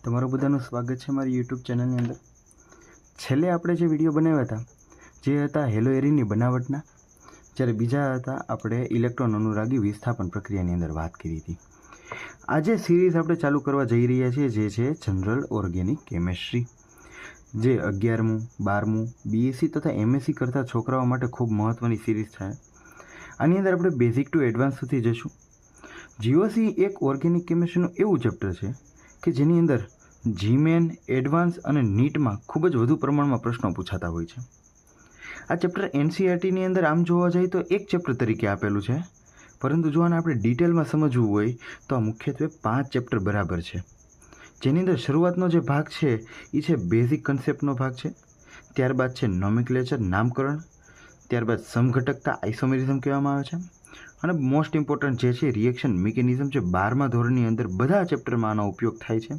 તમારું બધાનું સ્વાગત છે મારી યુટ્યુબ ચેનલની અંદર। છેલ્લે આપણે જે વિડીયો બનાવ્યા હતા જે હતા હેલો એરીની બનાવટના, જ્યારે બીજા હતા આપણે ઇલેક્ટ્રોન અનુરાગી વિસ્થાપન પ્રક્રિયાની અંદર વાત કરી હતી। આજે સિરીઝ આપણે ચાલુ કરવા જઈ રહ્યા છીએ જે છે જનરલ ઓર્ગેનિક કેમેસ્ટ્રી, જે 11મું 12મું બીએસસી તથા એમએસસી કરતા છોકરાઓ માટે ખૂબ મહત્ત્વની સિરીઝ છે। આની અંદર આપણે બેઝિક ટુ એડવાન્સ સુધી જઈશું। જીઓસી એક ઓર્ગેનિક કેમેસ્ટ્રીનું એવું ચેપ્ટર છે કે જેની અંદર જીમેન, એડવાન્સ અને નીટમાં ખૂબ જ વધુ પ્રમાણમાં પ્રશ્નો પૂછાતા હોય છે। આ ચેપ્ટર એનસીઈઆરટીની અંદર આમ જોવા જઈએ તો એક ચેપ્ટર તરીકે આપેલું છે, પરંતુ જો આને આપણે ડિટેલમાં સમજવું હોય તો આ મુખ્યત્વે 5 ચેપ્ટર બરાબર છે, જેની અંદર શરૂઆતનો જે ભાગ છે એ છે બેઝિક કન્સેપ્ટનો ભાગ છે, ત્યારબાદ છે નોમેનક્લેચર નામકરણ, ત્યારબાદ સમઘટકતા આઇસોમેરિઝમ કહેવામાં આવે છે, અને મોસ્ટ ઇમ્પોર્ટન્ટ જે છે રિએક્શન મિકેનિઝમ, જે 12મા ધોરણની અંદર બધા ચેપ્ટરમાં આનો ઉપયોગ થાય છે,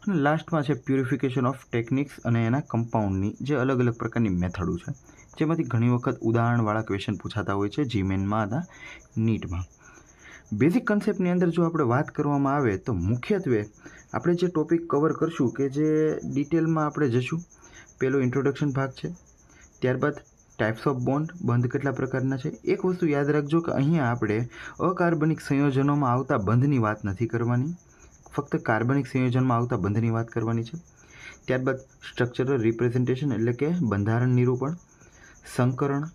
અને લાસ્ટમાં છે પ્યુરિફિકેશન ઓફ ટેકનિક્સ અને એના કમ્પાઉન્ડની જે અલગ અલગ પ્રકારની મેથડો છે, જેમાંથી ઘણી વખત ઉદાહરણવાળા ક્વેશ્ચન પૂછાતા હોય છે જીમેનમાં હતા નીટમાં। બેઝિક કન્સેપ્ટની અંદર જો આપણે વાત કરવામાં આવે તો મુખ્યત્વે આપણે જે ટોપિક કવર કરશું કે જે ડિટેલમાં આપણે જશું, પહેલો ઇન્ટ્રોડક્શન ભાગ છે, ત્યારબાદ ટાઈપ્સ ઓફ બોન્ડ, બંધ કેટલા પ્રકારના છે। એક વસ્તુ યાદ રાખજો કે અહીંયા આપણે અકાર્બનિક સંયોજનોમાં આવતા બંધની વાત નથી કરવાની, ફક્ત કાર્બનિક સંયોજનમાં આવતા બંધની વાત કરવાની છે। ત્યારબાદ સ્ટ્રક્ચરલ રિપ્રેઝન્ટેશન એટલે કે બંધારણ નિરૂપણ, સંકરણ,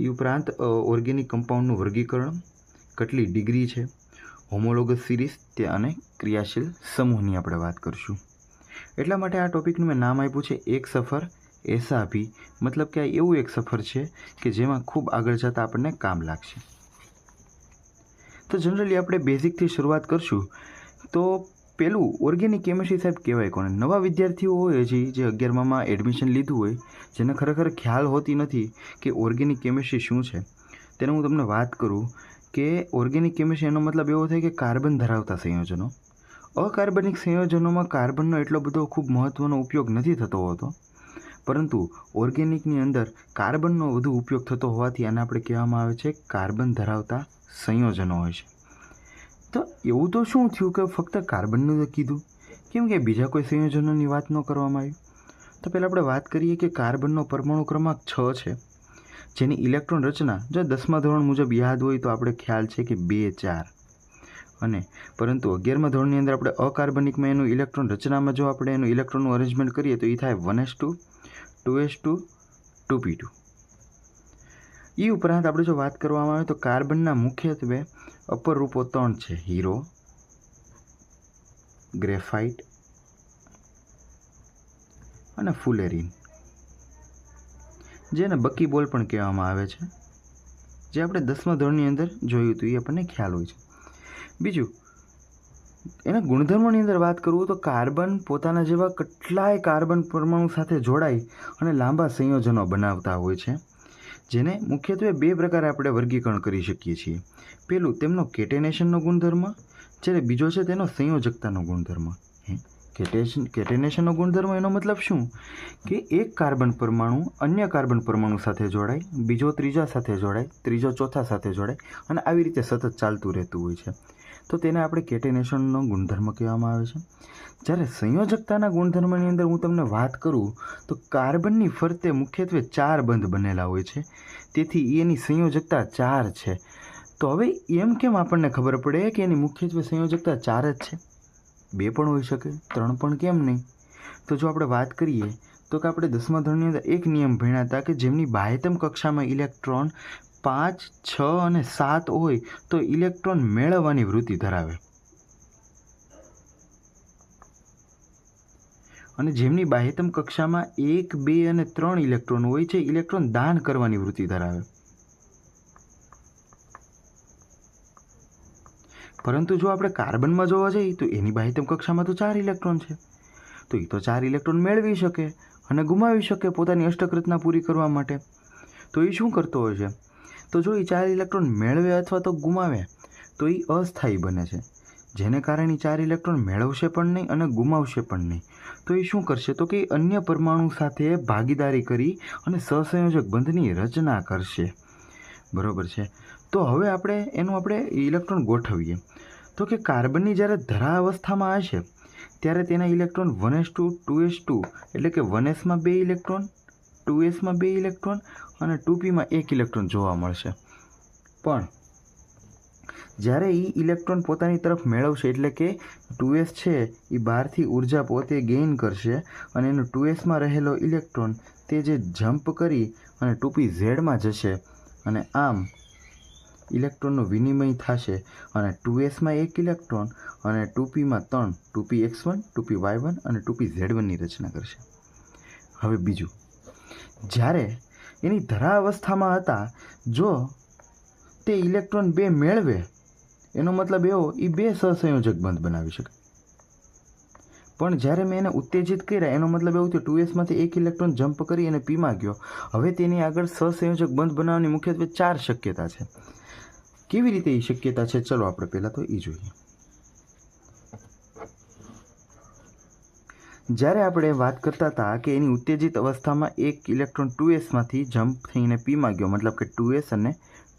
એ ઉપરાંત ઓર્ગેનિક કમ્પાઉન્ડનું વર્ગીકરણ, કેટલી ડિગ્રી છે, હોમોલોગસ સિરીઝ તે અને ક્રિયાશીલ સમૂહની આપણે વાત કરીશું। એટલા માટે આ ટોપિકનું મેં નામ આપ્યું છે એક સફર એસા ભી, મતલબ કે આ એવું એક સફર છે કે જેમાં ખૂબ આગળ જતાં આપણને કામ લાગશે। તો જનરલી આપણે બેઝિકથી શરૂઆત કરશું। તો પેલું ઓર્ગેનિક કેમેસ્ટ્રી સાહેબ કહેવાય કોને? નવા વિદ્યાર્થીઓ હોય હજી જે 11મામાં એડમિશન લીધું હોય, જેને ખરેખર ખ્યાલ હોતી નથી કે ઓર્ગેનિક કેમેસ્ટ્રી શું છે, તેને હું તમને વાત કરું કે ઓર્ગેનિક કેમેસ્ટ્રી એનો મતલબ એવો થાય કે કાર્બન ધરાવતા સંયોજનો। અકાર્બનિક સંયોજનોમાં કાર્બનનો એટલો બધો ખૂબ મહત્ત્વનો ઉપયોગ નથી થતો હોતો, પરંતુ ઓર્ગેનિકની અંદર કાર્બનનો વધુ ઉપયોગ થતો હોવાથી આને આપણે કહેવામાં આવે છે કાર્બન ધરાવતા સંયોજનો હોય છે। તો એવું તો શું થયું કે ફક્ત કાર્બનનું જ કીધું, કેમ કે બીજા કોઈ સંયોજનોની વાત ન કરવામાં આવી? તો પહેલાં આપણે વાત કરીએ કે કાર્બનનો પરમાણુ ક્રમાંક 6 છે, જેની ઇલેક્ટ્રોન રચના જો 10મા ધોરણ મુજબ યાદ હોય તો આપણે ખ્યાલ છે કે 2 4, અને પરંતુ 11મા ધોરણની અંદર આપણે અકાર્બનિકમાં એનું ઇલેક્ટ્રોન રચનામાં જો આપણે એનું ઇલેક્ટ્રોનનું અરેન્જમેન્ટ કરીએ તો એ થાય 1s2 2s2 2p2। એ ઉપરાંત આપણે જો વાત કરવામાં આવે તો કાર્બનના મુખ્યત્વે અપર રૂપો 3 છે, હીરો, ગ્રેફાઇટ અને ફુલેરીન, જેને બકીબોલ પણ કહેવામાં આવે છે, જે આપણે 10મા ધોરણની અંદર જોયું હતું, એ આપણને ખ્યાલ હોય છે। બીજું એના ગુણધર્મોની અંદર વાત કરું તો કાર્બન પોતાના જેવા કેટલાય કાર્બન પરમાણુ સાથે જોડાઈ અને લાંબા સંયોજનો બનાવતા હોય છે, જેને મુખ્યત્વે 2 પ્રકારે આપણે વર્ગીકરણ કરી શકીએ છીએ। પહેલું તેમનો કેટેનેશનનો ગુણધર્મ, જ્યારે બીજો છે તેનો સંયોજકતાનો ગુણધર્મ। કેટેનેશનનો ગુણધર્મ એનો મતલબ શું કે એક કાર્બન પરમાણુ અન્ય કાર્બન પરમાણુ સાથે જોડાય, બીજો ત્રીજા સાથે જોડાય, ત્રીજો ચોથા સાથે જોડાય, અને આવી રીતે સતત ચાલતું રહેતું હોય છે, તો તેને આપણે કેટેનેશનનો ગુણધર્મ કહેવામાં આવે છે। જ્યારે સંયોજકતાના ગુણધર્મની અંદર હું તમને વાત કરું તો કાર્બનની ફરતે મુખ્યત્વે 4 બંધ બનેલા હોય છે, તેથી એની સંયોજકતા 4 છે। તો હવે એમ કેમ આપણને ખબર પડે કે એની મુખ્યત્વે સંયોજકતા 4 જ છે? 2 પણ હોઈ શકે, 3 પણ કેમ નહીં? તો જો આપણે વાત કરીએ તો કે આપણે 10મા ધોરણની અંદર એક નિયમ ભણ્યા હતા કે જેમની બાહ્યતમ કક્ષામાં ઇલેક્ટ્રોન 5, 6 અને 7 હોય તો ઇલેક્ટ્રોન મેળવવાની વૃત્તિ ધરાવે, અને જેમની બાહ્યતમ કક્ષામાં 1, 2 અને 3 ઇલેક્ટ્રોન હોય છે, ઇલેક્ટ્રોન દાન કરવાની વૃત્તિ ધરાવે। પરંતુ જો આપણે કાર્બનમાં જોવા જઈએ તો એની બાહ્યતમ કક્ષામાં તો 4 ઇલેક્ટ્રોન છે, તો એ તો 4 ઇલેક્ટ્રોન મેળવી શકે અને ગુમાવી શકે પોતાની અષ્ટક રચના પૂરી કરવા માટે। તો એ શું કરતો હોય છે? તો જો એ 4 ઇલેક્ટ્રોન મેળવે અથવા તો ગુમાવે તો એ અસ્થાયી બને છે, જેને કારણે 4 ઇલેક્ટ્રોન મેળવશે પણ નહીં અને ગુમાવશે પણ નહીં। તો એ શું કરશે? તો કે અન્ય પરમાણુ સાથે ભાગીદારી કરી અને સહસંયોજક બંધની રચના કરશે, બરાબર છે? તો હવે આપણે ઇલેક્ટ્રોન ગોઠવીએ તો કે કાર્બનની જ્યારે ધરા અવસ્થામાં હશે ત્યારે તેના ઇલેક્ટ્રોન 1s2 2s2 એટલે કે 1sમાં 2 ઇલેક્ટ્રોન, 2sમાં 2 ઇલેક્ટ્રોન અને 2pમાં 1 ઇલેક્ટ્રોન જોવા મળશે. પણ જ્યારે એ ઇલેક્ટ્રોન પોતાની તરફ મેળવશે એટલે કે 2s છે એ બહારથી ઉર્જા પોતે ગેઇન કરશે અને એનો 2sમાં રહેલો ઇલેક્ટ્રોન તે જે જમ્પ કરી અને 2pzમાં જશે અને આમ ઇલેક્ટ્રોનનો વિનિમય થશે અને 2sમાં 1 ઇલેક્ટ્રોન અને 2pમાં 3 2px1 2py1 અને 2pz1ની રચના કરશે. હવે બીજું, જ્યારે એની ધરા અવસ્થામાં હતા જો તે ઇલેક્ટ્રોન 2 મેળવે એનો મતલબ એવો એ 2 સહસંયોજક બંધ બનાવી શકે. પણ જ્યારે મેં એને ઉત્તેજિત કર્યા એનો મતલબ એવું થયું 2sમાંથી 1 ઇલેક્ટ્રોન જમ્પ કરી અને પીમાં ગયો. હવે તેની આગળ સહસંયોજક બંધ બનાવવાની મુખ્યત્વે 4 શક્યતા છે. કેવી રીતે એ શક્યતા છે ચલો આપણે પહેલાં તો એ જોઈએ. જ્યારે આપણે વાત કરતા હતા કે એની ઉત્તેજિત અવસ્થામાં 1 ઇલેક્ટ્રોન 2sમાંથી જમ્પ થઈને પીમાં ગયો મતલબ કે 2s અને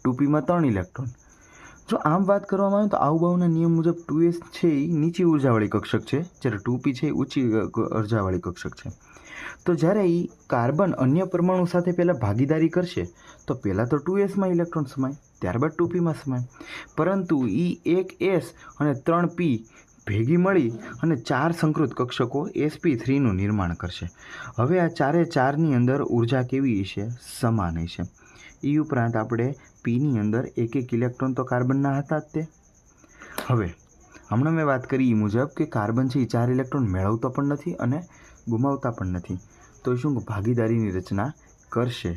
2pમાં 3 ઇલેક્ટ્રોન. જો આમ વાત કરવામાં આવે તો આઉબાઉના નિયમ મુજબ 2s છે એ નીચી ઉર્જાવાળી કક્ષક છે જ્યારે 2p છે એ ઊંચી ઉર્જાવાળી કક્ષક છે. તો જ્યારે એ કાર્બન અન્ય પરમાણુ સાથે પહેલાં ભાગીદારી કરશે તો પહેલાં તો 2sમાં ઇલેક્ટ્રોન સમાય, ત્યારબાદ 2pમાં સમાય. પરંતુ એ 1s અને 3p ભેગી મળી અને 4 સંકૃત કક્ષકો sp3નું નિર્માણ કરશે. હવે આ 4ની અંદર ઉર્જા કેવી હશે? સમાન હશે. એ ઉપરાંત આપણે પીની અંદર 1 ઇલેક્ટ્રોન તો કાર્બનના હતા જ તે. હવે હમણાં મેં વાત કરી એ મુજબ કે કાર્બન છે એ 4 ઇલેક્ટ્રોન મેળવતો પણ નથી અને ગુમાવતા પણ નથી. તો શું ભાગીદારીની રચના કરશે?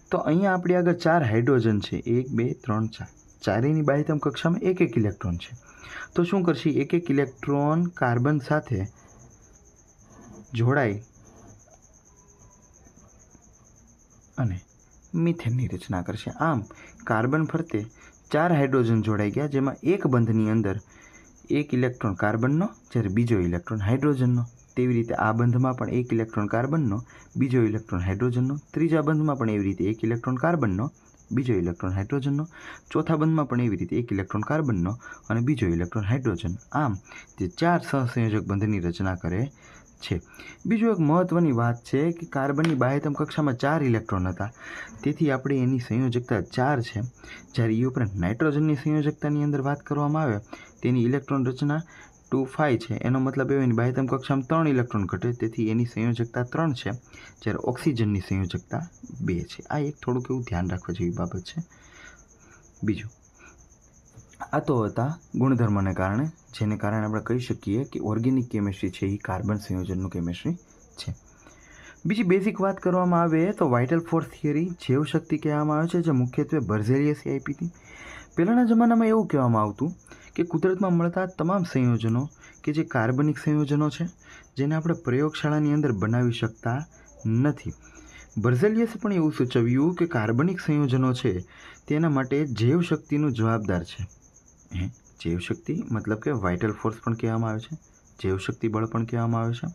તો અહીંયા આપણી આગળ 4 હાઇડ્રોજન છે 1 2 3 4. ચારેયની બાહ્યતમ કક્ષામાં 1 ઇલેક્ટ્રોન છે. તો શું કરશે? 1 ઇલેક્ટ્રોન કાર્બન સાથે જોડાઈ અને મિથેનની રચના કરશે. આમ કાર્બન ફરતે 4 હાઇડ્રોજન જોડાઈ ગયા જેમાં એક બંધની અંદર 1 ઇલેક્ટ્રોન કાર્બનનો જ્યારે બીજો ઇલેક્ટ્રોન હાઇડ્રોજનનો. તેવી રીતે આ બંધમાં પણ 1 ઇલેક્ટ્રોન કાર્બનનો, બીજો ઇલેક્ટ્રોન હાઇડ્રોજનનો. ત્રીજા બંધમાં પણ એવી રીતે 1 ઇલેક્ટ્રોન કાર્બનનો, બીજો ઇલેક્ટ્રોન હાઇડ્રોજનનો. ચોથા બંધમાં પણ એવી રીતે 1 ઇલેક્ટ્રોન કાર્બનનો અને બીજો ઇલેક્ટ્રોન હાઇડ્રોજન. આમ તે 4 સહસંયોજક બંધની રચના કરે છે. બીજું એક મહત્ત્વની વાત છે કે કાર્બનની બાહ્યતમ કક્ષામાં 4 ઇલેક્ટ્રોન હતા તેથી આપણે એની સંયોજકતા 4 છે. જ્યારે એ ઉપરાંત નાઇટ્રોજનની સંયોજકતાની અંદર વાત કરવામાં આવે તેની ઇલેક્ટ્રોન રચના 2 5 છે. એનો મતલબ એવો એની બાહ્યતમ કક્ષામાં 3 ઇલેક્ટ્રોન ઘટે તેથી એની સંયોજકતા 3 છે. જ્યારે ઓક્સિજનની સંયોજકતા 2 છે. આ એક થોડુંક એવું ધ્યાન રાખવા જેવી બાબત છે. બીજું, આ તો હતા ગુણધર્મને કારણે જેને કારણે આપણે કહી શકીએ કે ઓર્ગેનિક કેમિસ્ટ્રી છે એ કાર્બન સંયોજનનું કેમિસ્ટ્રી છે. બીજી બેઝિક વાત કરવામાં આવે તો વાઇટલ ફોર્સ થિયરી જીવશક્તિ કહેવામાં આવે છે જે મુખ્યત્વે બર્ઝેલિયસે આપી હતી. પહેલાંના જમાનામાં એવું કહેવામાં આવતું કે કુદરતમાં મળતા તમામ સંયોજનો કે જે કાર્બનિક સંયોજનો છે જેને આપણે પ્રયોગશાળાની અંદર બનાવી શકતા નથી. બર્ઝેલિયસે પણ એવું સૂચવ્યું કે કાર્બનિક સંયોજનો છે તેના માટે જૈવશક્તિનું જવાબદાર છે. જૈવશક્તિ મતલબ કે વાઇટલ ફોર્સ પણ કહેવામાં આવે છે, જૈવશક્તિ બળ પણ કહેવામાં આવે છે,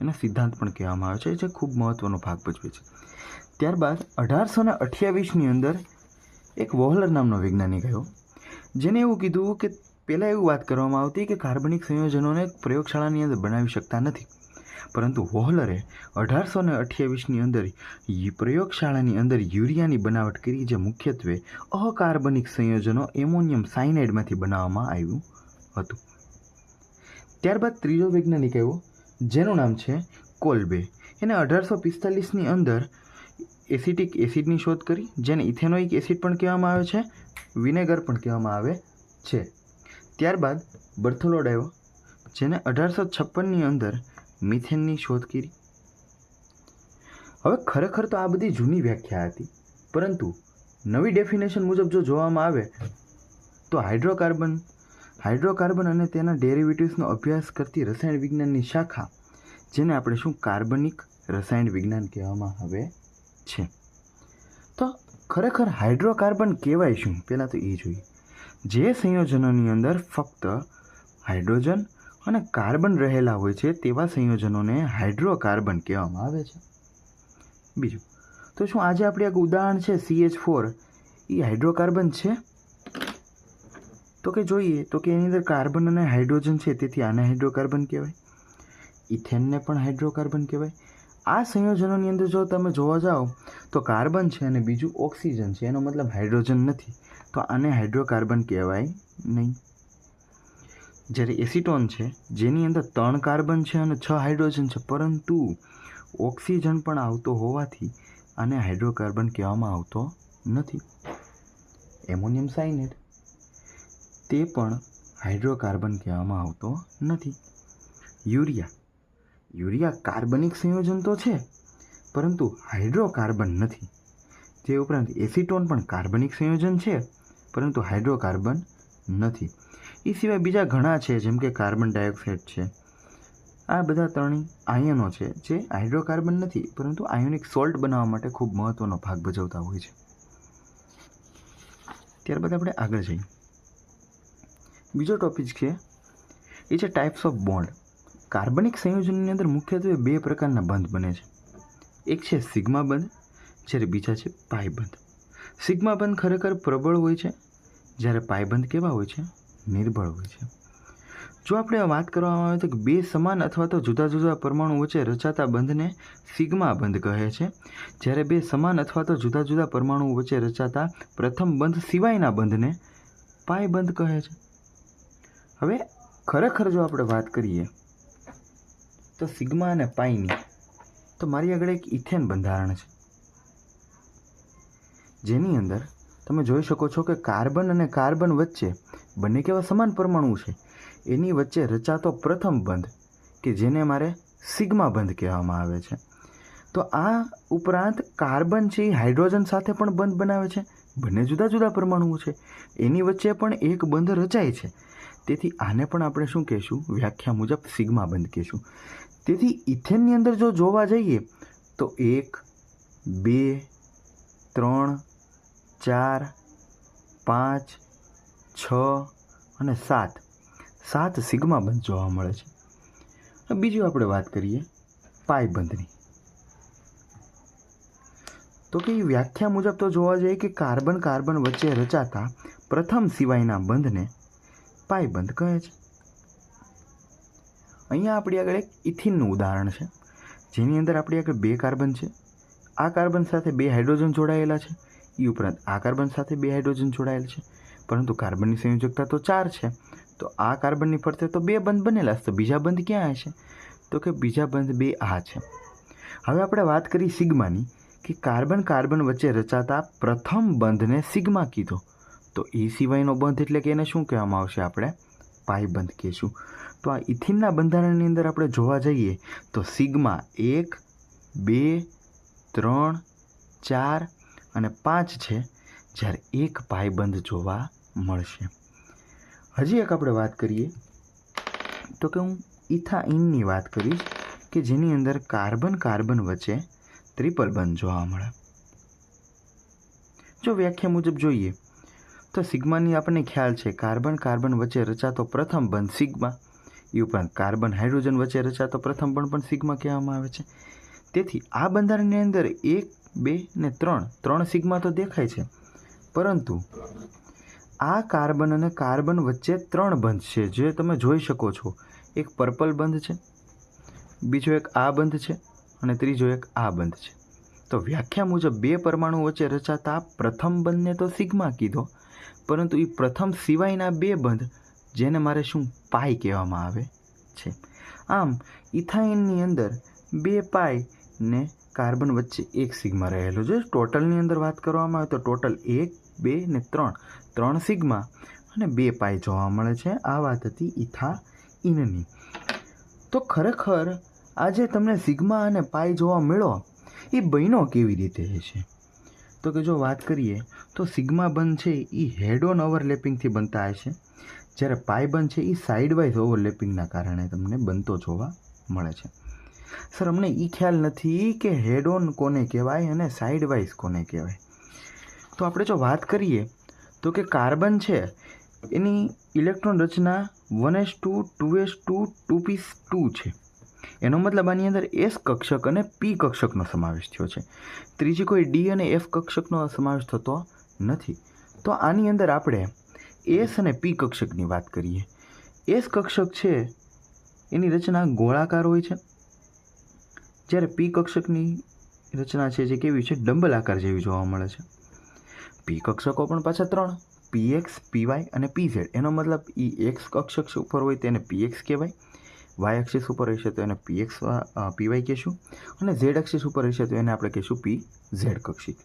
એના સિદ્ધાંત પણ કહેવામાં આવે છે જે ખૂબ મહત્ત્વનો ભાગ ભજવે છે. ત્યારબાદ 1828ની અંદર એક વોહલર નામનો વૈજ્ઞાનિક આવ્યો જેને એવું કીધું કે પહેલાં એવું વાત કરવામાં આવતી કે કાર્બનિક સંયોજનોને પ્રયોગશાળાની અંદર બનાવી શકતા નથી. પરંતુ વોહલરે 1828ની અંદર પ્રયોગશાળાની અંદર યુરિયાની બનાવટ કરી જે મુખ્યત્વે અકાર્બનિક સંયોજનો એમોનિયમ સાયનાઇડમાંથી બનાવવામાં આવ્યું હતું. ત્યારબાદ ત્રીજો વૈજ્ઞાનિક આવ્યો જેનું નામ છે કોલ્બે. એને 1845ની અંદર એસિટિક એસિડની શોધ કરી જેને ઇથેનોઇક એસિડ પણ કહેવામાં આવે છે, વિનેગર પણ કહેવામાં આવે છે. ત્યારબાદ બર્થોલોડ આવ્યો જેને 1856ની અંદર મિથેનની શોધ કરી. હવે ખરેખર તો આ બધી જૂની વ્યાખ્યા હતી પરંતુ નવી ડેફિનેશન મુજબ જો જોવામાં આવે તો હાઇડ્રોકાર્બન અને તેના ડેરિવેટિવ્સનો અભ્યાસ કરતી રસાયણ વિજ્ઞાનની શાખા જેને આપણે શું કાર્બનિક રસાયણ વિજ્ઞાન કહેવામાં આવે છે. તો ખરેખર હાઇડ્રોકાર્બન કહેવાય શું પહેલાં તો એ જોઈએ. જે સંયોજનોની અંદર ફક્ત હાઇડ્રોજન અને કાર્બન રહેલા હોય છે તેવા સંયોજનોને હાઇડ્રોકાર્બન કહેવામાં આવે છે. બીજું તો શું આજે આપણે એક ઉદાહરણ છે CH4 એ હાઇડ્રોકાર્બન છે? તો કે જોઈએ તો કે એની અંદર કાર્બન અને હાઇડ્રોજન છે તેથી આને હાઇડ્રોકાર્બન કહેવાય. ઇથેનને પણ હાઇડ્રોકાર્બન કહેવાય. આ સંયોજનોની અંદર જો તમે જોવા જાઓ તો કાર્બન છે અને બીજું ઓક્સિજન છે, એનો મતલબ હાઇડ્રોજન નથી, તો આને હાઇડ્રોકાર્બન કહેવાય નહીં. જ્યારે એસિટોન છે જેની અંદર 3 કાર્બન છે અને 6 હાઇડ્રોજન છે, પરંતુ ઓક્સિજન પણ આવતો હોવાથી આને હાઇડ્રોકાર્બન કહેવામાં આવતો નથી. એમોનિયમ સાયનેટ તે પણ હાઇડ્રોકાર્બન કહેવામાં આવતો નથી. યુરિયા કાર્બનિક સંયોજન તો છે પરંતુ હાઇડ્રોકાર્બન નથી. તે ઉપરાંત એસિટોન પણ કાર્બનિક સંયોજન છે પરંતુ હાઇડ્રોકાર્બન નથી. એ સિવાય બીજા ઘણા છે, જેમ કે કાર્બન ડાયોક્સાઇડ છે. આ બધા 3 આયનો છે જે હાઇડ્રોકાર્બન નથી પરંતુ આયોનિક સોલ્ટ બનાવવા માટે ખૂબ મહત્ત્વનો ભાગ ભજવતા હોય છે. ત્યારબાદ આપણે આગળ જઈએ. બીજો ટોપિક છે એ છે ટાઈપ્સ ઓફ બોન્ડ. કાર્બનિક સંયોજનની અંદર મુખ્યત્વે 2 પ્રકારના બંધ બને છે. એક છે સિગ્મા બંધ, જ્યારે બીજા છે પાઈ બંધ. સિગ્મા બંધ ખરેખર પ્રબળ હોય છે, જ્યારે પાઈ બંધ કેવા હોય છે? નિર્બળ હોય છે. જો આપણે વાત કરવામાં આવે તો 2 સમાન અથવા તો જુદા જુદા પરમાણુ વચ્ચે રચાતા બંધને સિગ્મા બંધ કહે છે, જ્યારે 2 સમાન અથવા તો જુદા જુદા પરમાણુ વચ્ચે રચાતા પ્રથમ બંધ સિવાયના બંધને પાઈ બંધ કહે છે. હવે ખરેખર જો આપણે વાત કરીએ તો સિગ્મા અને પાઈની, તો મારી આગળ એક ઇથેન બંધારણ છે જેની અંદર તમે જોઈ શકો છો કે કાર્બન અને કાર્બન વચ્ચે બંને કેવા સમાન પરમાણુ છે, એની વચ્ચે રચાતો પ્રથમ બંધ કે જેને મારે સિગ્મા બંધ કહેવામાં આવે છે. તો આ ઉપરાંત કાર્બન છે એ હાઇડ્રોજન સાથે પણ બંધ બનાવે છે, બંને જુદા જુદા પરમાણુઓ છે, એની વચ્ચે પણ એક બંધ રચાય છે. તેથી આને પણ આપણે શું કહીશું? વ્યાખ્યા મુજબ સિગ્મા બંધ કહીશું. તેથી ઇથેનની અંદર જો જોવા જઈએ તો 1, 2, 3, 4, 5, 6 અને 7 સિગ્મા બંધ જોવા મળે છે. બીજું આપણે વાત કરીએ પાઈ બંધની, તો કે વ્યાખ્યા મુજબ તો જોવા જઈએ કે કાર્બન કાર્બન વચ્ચે રચાતા પ્રથમ સિવાયના બંધને પાઈ બંધ કહે છે. અહીંયા આપણી આગળ એક ઇથિનનું ઉદાહરણ છે જેની અંદર આપણી આગળ 2 કાર્બન છે. આ કાર્બન સાથે 2 હાઇડ્રોજન જોડાયેલા છે, એ ઉપરાંત આ કાર્બન સાથે 2 હાઇડ્રોજન જોડાયેલા છે, પરંતુ કાર્બનની સંયોજકતા તો 4 છે. તો આ કાર્બનની ફરતે તો 2 બંધ બનેલા છે, તો બીજા બંધ ક્યાં હશે? તો કે બીજા બંધ 2 આ છે. હવે આપણે વાત કરી સિગ્માની, કે કાર્બન કાર્બન વચ્ચે રચાતા પ્રથમ બંધને સિગ્મા કીધો, તો એ સિવાયનો બંધ એટલે કે એને શું કહેવામાં આવશે? આપણે પાઈ બંધ કહીશું. તો આ ઇથિનના બંધારણની અંદર આપણે જોવા જઈએ તો સિગ્મા 1, 2, 3, 4 અને 5 છે, જ્યારે એક પાઈ બંધ જોવા મળશે. હજી એક આપણે વાત કરીએ તો કે હું ઇથાઇનની વાત કરીશ કે જેની અંદર કાર્બન કાર્બન વચ્ચે ટ્રિપલ બંધ જોવા મળે. જો વ્યાખ્યા મુજબ જોઈએ તો સિગ્માની આપણને ખ્યાલ છે કાર્બન કાર્બન વચ્ચે રચાતો પ્રથમ બંધ સિગ્મા, એ ઉપરાંત કાર્બન હાઇડ્રોજન વચ્ચે રચાતો પ્રથમ બંધ પણ સિગ્મા કહેવામાં આવે છે. તેથી આ બંધારણની અંદર 1, 2 ને 3 સિગ્મા તો દેખાય છે, પરંતુ આ કાર્બન અને કાર્બન વચ્ચે 3 બંધ છે જે તમે જોઈ શકો છો. એક પર્પલ બંધ છે, બીજો એક આ બંધ છે અને ત્રીજો એક આ બંધ છે. તો વ્યાખ્યા મુજબ 2 પરમાણુ વચ્ચે રચાતા પ્રથમ બંધને તો સિગ્મા કીધો, પરંતુ એ પ્રથમ સિવાયના 2 બંધ જેને મારે શું પાઈ કહેવામાં આવે છે. આમ ઇથાઇનની અંદર 2 પાઈ ને કાર્બન વચ્ચે 1 સિગ્મા રહેલો છે. ટોટલની અંદર વાત કરવામાં આવે તો ટોટલ 1, 2 ને 3 સિગ્મા અને 2 પાઈ જોવા મળે છે. આ વાત હતી ઇથાઇનની. તો ખરેખર આજે તમને સિગ્મા અને પાઈ જોવા મળ્યો એ બન્યો કેવી રીતે છે? તો કે જો વાત કરીએ તો સિગ્મા બંધ છે એ હેડ ઓન ઓવરલેપિંગથી બનતા હશે, જ્યારે પાઈ બંધ છે એ સાઇડવાઇઝ ઓવરલેપિંગના કારણે તમને બનતો જોવા મળે છે. સર અમને એ ખ્યાલ નથી કે હેડ ઓન કોને કહેવાય અને સાઇડવાઇઝ કોને કહેવાય. તો આપણે જો વાત કરીએ તો કે કાર્બન છે એની ઇલેક્ટ્રોન રચના 1s2 2s2 2p2 છે. એનો મતલબ આની અંદર S કક્ષક અને P કક્ષકનો સમાવેશ થયો છે, ત્રીજી કોઈ D અને F કક્ષકનો સમાવેશ થતો નથી. તો આની અંદર આપણે S અને P કક્ષકની વાત કરીએ. S કક્ષક છે એની રચના ગોળાકાર હોય છે, જ્યારે પી કક્ષકની રચના છે જે કેવી છે, ડંબલ આકાર જેવી જોવા મળે છે. પી કક્ષકો પણ પાછા 3, પીએક્સ, પીવાય અને પીઝેડ. એનો મતલબ એ એક્સ કક્ષક ઉપર હોય તેને પીએક્સ કહેવાય, વાય એક્સિસ ઉપર હશે તો એને પીવાય કહેશું, અને ઝેડ એક્સિસ ઉપર હશે તો એને આપણે કહીશું પી ઝેડ કક્ષિક.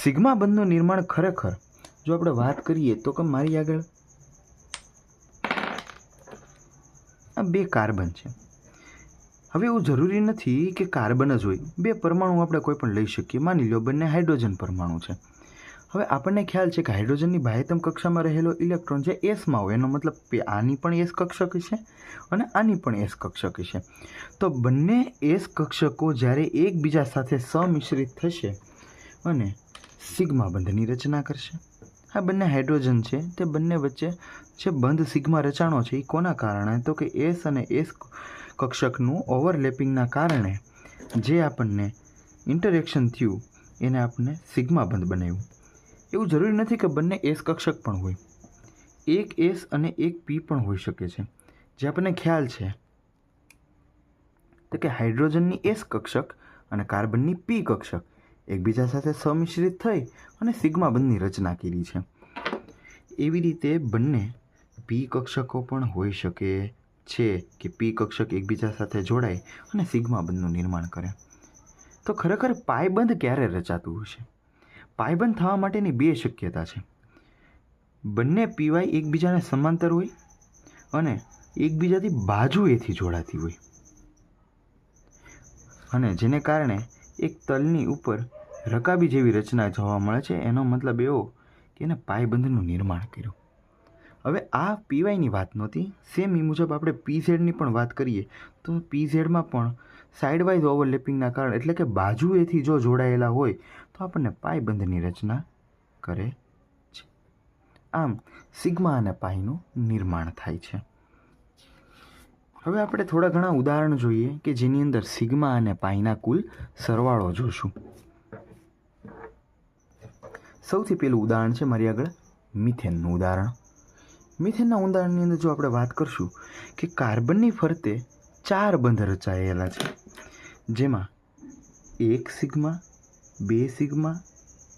સિગ્મા બંધનું નિર્માણ ખરેખર જો આપણે વાત કરીએ તો કે મારી આગળ આ 2 કાર્બન છે. હવે એવું જરૂરી નથી કે કાર્બન જ હોય, 2 પરમાણુ આપણે કોઈ પણ લઈ શકીએ. માની લો બંને હાઇડ્રોજન પરમાણુ છે. હવે આપણને ખ્યાલ છે કે હાઇડ્રોજનની બાહ્યતમ કક્ષામાં રહેલો ઇલેક્ટ્રોન જે એસમાં હોય, એનો મતલબ આની પણ એસ કક્ષક છે અને આની પણ એસ કક્ષક છે. તો બંને એસ કક્ષકો જ્યારે એકબીજા સાથે સમિશ્રિત થશે અને સિગ્મા બંધની રચના કરશે. આ બંને હાઇડ્રોજન છે, તે બંને વચ્ચે જે બંધ સિગ્મા રચાણો છે એ કોના કારણે? તો કે એસ અને એસ કક્ષકનું ઓવરલેપિંગના કારણે જે આપણને ઇન્ટરેક્શન થયું એને આપણને સિગ્મા બંધ બનાવ્યું. એવું જરૂરી નથી કે બંને એસ કક્ષક પણ હોય, એક એસ અને એક પી પણ હોઈ શકે છે. જે આપણને ખ્યાલ છે તો કે હાઇડ્રોજનની એસ કક્ષક અને કાર્બનની પી કક્ષક એકબીજા સાથે સમિશ્રિત થઈ અને સિગ્મા બંધની રચના કરી છે. એવી રીતે બંને પી કક્ષકો પણ હોઈ શકે છે કે પી કક્ષક એકબીજા સાથે જોડાય અને સિગ્મા બંધનું નિર્માણ કરે. તો ખરેખર પાયબંધ ક્યારે રચાતું હશે? પાયબંધ થવા માટેની 2 શક્યતા છે. બંને પીવાય એકબીજાને સમાંતર હોય અને એકબીજાથી બાજુએથી જોડાતી હોય, અને જેને કારણે એક તલની ઉપર રકાબી જેવી રચના જોવા મળે છે. એનો મતલબ એવો કે એને પાયબંધનું નિર્માણ કર્યું. હવે આ પીવાયની વાત નહોતી. સેમ એ મુજબ આપણે પીઝેડની પણ વાત કરીએ તો પીઝેડમાં પણ સાઇડવાઇઝ ઓવરલેપિંગના કારણે, એટલે કે બાજુએથી જો જોડાયેલા હોય તો આપણને પાયબંધની રચના કરે છે. આમ સિગ્મા અને પાયનું નિર્માણ થાય છે. હવે આપણે થોડા ઘણા ઉદાહરણ જોઈએ કે જેની અંદર સિગ્મા અને પાયના કુલ સરવાળો જોશું. સૌથી પહેલું ઉદાહરણ છે મારી આગળ મિથેનનું ઉદાહરણ. મિથેનના ઉદાહરણની અંદર જો આપણે વાત કરશું કે કાર્બનની ફરતે 4 બંધ રચાયેલા છે, જેમાં 1 સિગ્મા, 2 સિગ્મા,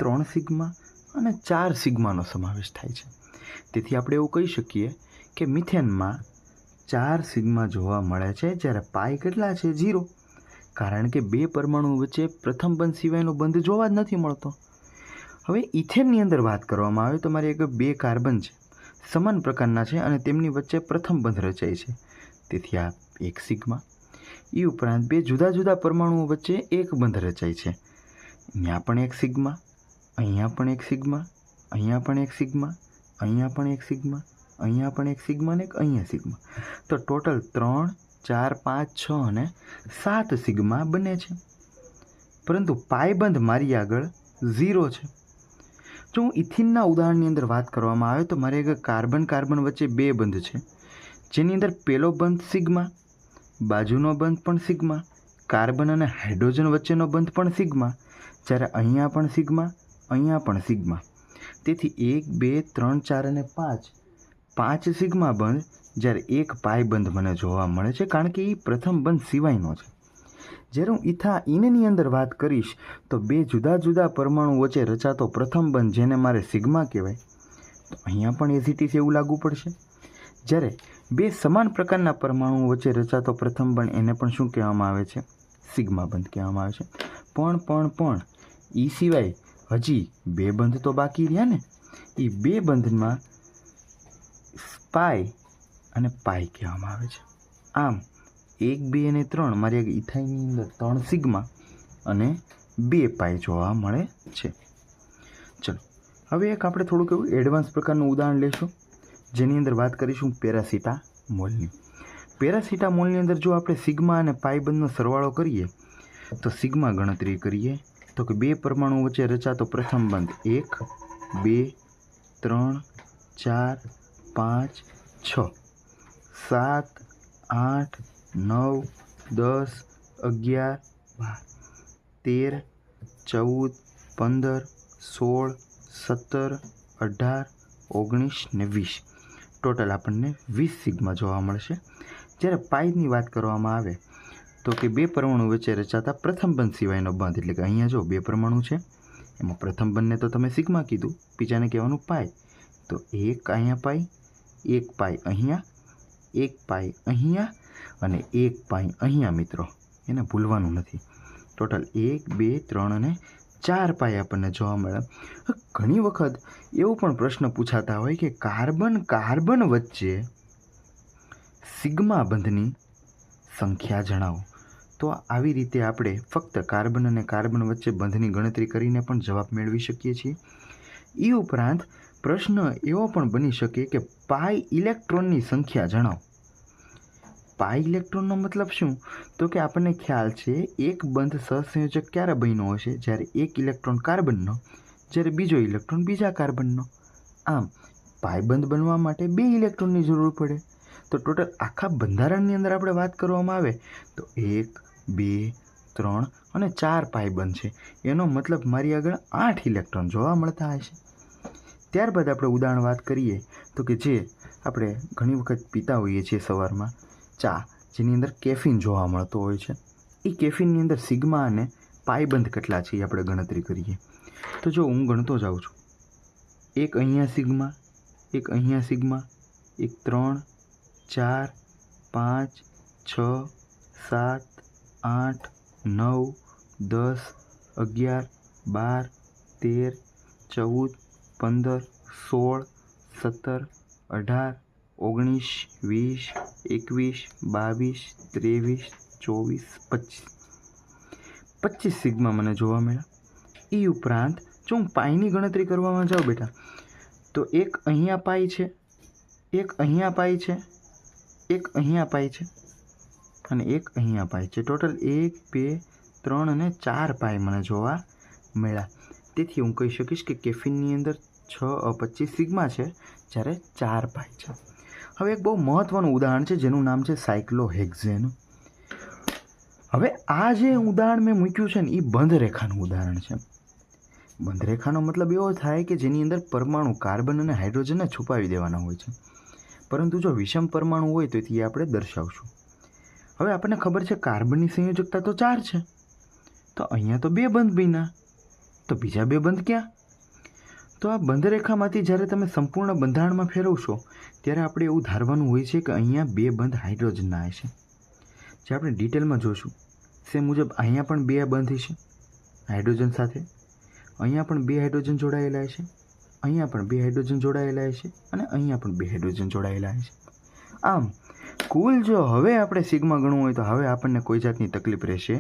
3 સિગ્મા અને 4 સિગ્માનો સમાવેશ થાય છે. તેથી આપણે એવું કહી શકીએ કે મિથેનમાં 4 સિગ્મા જોવા મળે છે, જ્યારે પાય કેટલા છે? 0, કારણ કે 2 પરમાણુ વચ્ચે પ્રથમ બંધ સિવાયનો બંધ જોવા જ નથી મળતો. હવે ઇથેનની અંદર વાત કરવામાં આવે તો મારી આગળ 2 કાર્બન છે, સમાન પ્રકારના છે અને તેમની વચ્ચે પ્રથમ બંધ રચાય છે. તેથી આ 1 સિગ્મા. એ ઉપરાંત 2 જુદા જુદા પરમાણુઓ વચ્ચે એક બંધ રચાય છે. અહીંયા પણ 1 સિગ્મા, અહીંયા પણ 1 સિગ્મા, અહીંયા પણ 1 સિગ્મા, અહીંયા પણ 1 સિગ્મા, અહીંયા પણ 1 સિગ્મા અને અહીંયા સિગ્મા. તો ટોટલ 3, 4, 5, 6 અને 7 સિગ્મા બને છે. પરંતુ પાયબંધ મારી આગળ 0 છે. જો હું ઇથિનના ઉદાહરણની અંદર વાત કરવામાં આવે તો મારી આગળ કાર્બન વચ્ચે 2 બંધ છે, જેની અંદર પહેલો બંધ સિગ્મા, બાજુનો બંધ પણ સિગ્મા, કાર્બન અને હાઇડ્રોજન વચ્ચેનો બંધ પણ સિગ્મા, જ્યારે અહીંયા પણ સિગ્મા, અહીંયા પણ સિગ્મા. તેથી 1, 2, 3, 4 અને 5 સિગ્મા બંધ, જ્યારે 1 પાય બંધ મને જોવા મળે છે, કારણ કે એ પ્રથમ બંધ સિવાયનો છે. જ્યારે હું ઇથાઇનની અંદર વાત કરીશ તો 2 જુદા જુદા પરમાણુ વચ્ચે રચાતો પ્રથમ બંધ, જેને મારે સિગ્મા કહેવાય, તો અહીંયા પણ એઝિટીસ એવું લાગુ પડશે. જ્યારે 2 સમાન પ્રકારના પરમાણુઓ વચ્ચે રચાતો પ્રથમ બંધ, એને પણ શું કહેવામાં આવે છે? સિગ્મા બંધ કહેવામાં આવે છે. પણ એ સિવાય હજી 2 બંધ તો બાકી રહ્યા ને. એ 2 બંધમાં પાય અને પાય કહેવામાં આવે છે. આમ 1, 2 અને 3 મારી આગળ ઇથાઇનની અંદર 3 સિગ્મા અને 2 પાય જોવા મળે છે. ચલો હવે એક આપણે થોડુંક એવું એડવાન્સ પ્રકારનું ઉદાહરણ લઈશું, જેની અંદર વાત કરીશું પેરાસિટામોલની. પેરાસિટામોલની અંદર જો આપણે સિગ્મા અને પાય બંધનો સરવાળો કરીએ તો સિગ્મા ગણતરી કરીએ તો કે 2 પરમાણુ વચ્ચે રચાતો પ્રથમ બંધ 1, 2, 3, 4, 5, 6, 7, 8, 9, 10, 11, 12, 13, 14, 15, 16, 17, 18, 19 ને 20. ટોટલ આપણને 20 સિગ્મા જોવા મળશે. જ્યારે પાઈની વાત કરવામાં આવે તો કે બે પરમાણુ વચ્ચે રચાતા પ્રથમ બંધ સિવાયનો બંધ, એટલે કે અહીંયા જો બે પરમાણુ છે, એમાં પ્રથમ બંધને તો તમે સિગ્મા કીધું, બીજાને કહેવાનું પાઈ. તો એક અહીંયા પાઈ, એક પાઈ અહીંયા, એક પાઈ અહીંયા અને એક પાઈ અહીંયા મિત્રો, એને ભૂલવાનું નથી. ટોટલ 1 2 3 અને 4 પાઈ આપણને જોવા મળે. ઘણી વખત એવો પણ પ્રશ્ન પૂછાતા હોય કે કાર્બન કાર્બન વચ્ચે સિગ્મા બંધની સંખ્યા જણાવો. તો આવી રીતે આપણે ફક્ત કાર્બન અને કાર્બન વચ્ચે બંધની ગણતરી કરીને પણ જવાબ મેળવી શકીએ છીએ. એ ઉપરાંત પ્રશ્ન એવો પણ બની શકે કે પાઈ ઇલેક્ટ્રોનની સંખ્યા જણાવો. પાઈ ઇલેક્ટ્રોનનો મતલબ શું? તો કે આપણને ખ્યાલ છે એક બંધ સહસંયોજક ક્યારે બન્યો હશે? જ્યારે એક ઇલેક્ટ્રોન કાર્બનનો, જ્યારે બીજો ઇલેક્ટ્રોન બીજા કાર્બનનો. આમ પાઈ બંધ બનવા માટે 2 ઇલેક્ટ્રોનની જરૂર પડે. તો ટોટલ આખા બંધારણની અંદર આપણે વાત કરવામાં આવે તો 1 2 3 અને 4 પાઈ બંધ છે. એનો મતલબ મારી આગળ 8 ઇલેક્ટ્રોન જોવા મળતા હશે. ત્યારબાદ આપણે ઉદાહરણ વાત કરીએ તો કે જે આપણે ઘણી વખત પીતા હોઈએ છીએ સવારમાં ચા, જેની અંદર કેફીન જોવા મળતો હોય છે. એ કેફીનની અંદર સિગ્મા અને પાઈ બંધ કેટલા છે એ આપણે ગણતરી કરીએ. તો જો હું ગણતો જાઉં છું, એક અહીંયા સિગ્મા, એક અહીંયા સિગ્મા, એક 3 4 5 6 7 8 9 10 11 12 13 14 15 16 17 18 19 20 21 22 23 24 25 સિગ્મા મને જોવા મળ્યા. એ ઉપરાંત જો હું પાઈની ગણતરી કરવામાં જાઉં બેટા, તો એક અહીંયા પાઈ છે, એક અહીંયા પાઈ છે, એક અહીંયા પાઈ છે અને એક અહીંયા પાઈ છે. ટોટલ 1 2 3 અને 4 પાઈ મને જોવા મળ્યા. તેથી હું કહી શકીશ કે કેફીનની અંદર 25 સિગ્મા છે, જ્યારે 4 પાઈ છે. હવે એક બહુ મહત્ત્વનું ઉદાહરણ છે જેનું નામ છે સાયક્લોહેક્ઝેન. હવે આ જે ઉદાહરણ મેં મૂક્યું છે ને એ બંધ રેખાનું ઉદાહરણ છે. બંધ રેખાનો મતલબ એવો થાય કે જેની અંદર પરમાણુ કાર્બન અને હાઇડ્રોજનને છુપાવી દેવાના હોય છે, પરંતુ જો વિષમ પરમાણુ હોય તો એ આપણે દર્શાવશું. હવે આપણને ખબર છે કાર્બનની સંયોજકતા તો 4 છે, તો અહીંયા તો 2 બંધ બન્યા, તો બીજા 2 બંધ ક્યાં? તો આ બંધ રેખામાંથી જ્યારે તમે સંપૂર્ણ બંધારણમાં ફેરવશો ત્યારે આપણે એવું ધારવાનું હોય છે કે અહીંયા 2 બંધ હાઇડ્રોજનના હશે. જે આપણે ડિટેલમાં જોશું તે મુજબ અહીંયા પણ 2 બંધ છે હાઇડ્રોજન સાથે, અહીંયા પણ 2 હાઇડ્રોજન જોડાયેલા છે, અહીંયા પણ 2 હાઇડ્રોજન જોડાયેલા છે અને અહીંયા પણ 2 હાઇડ્રોજન જોડાયેલા છે. આમ કુલ જો હવે આપણે સિગ્મા ગણવું હોય તો હવે આપણને કોઈ જાતની તકલીફ રહેશે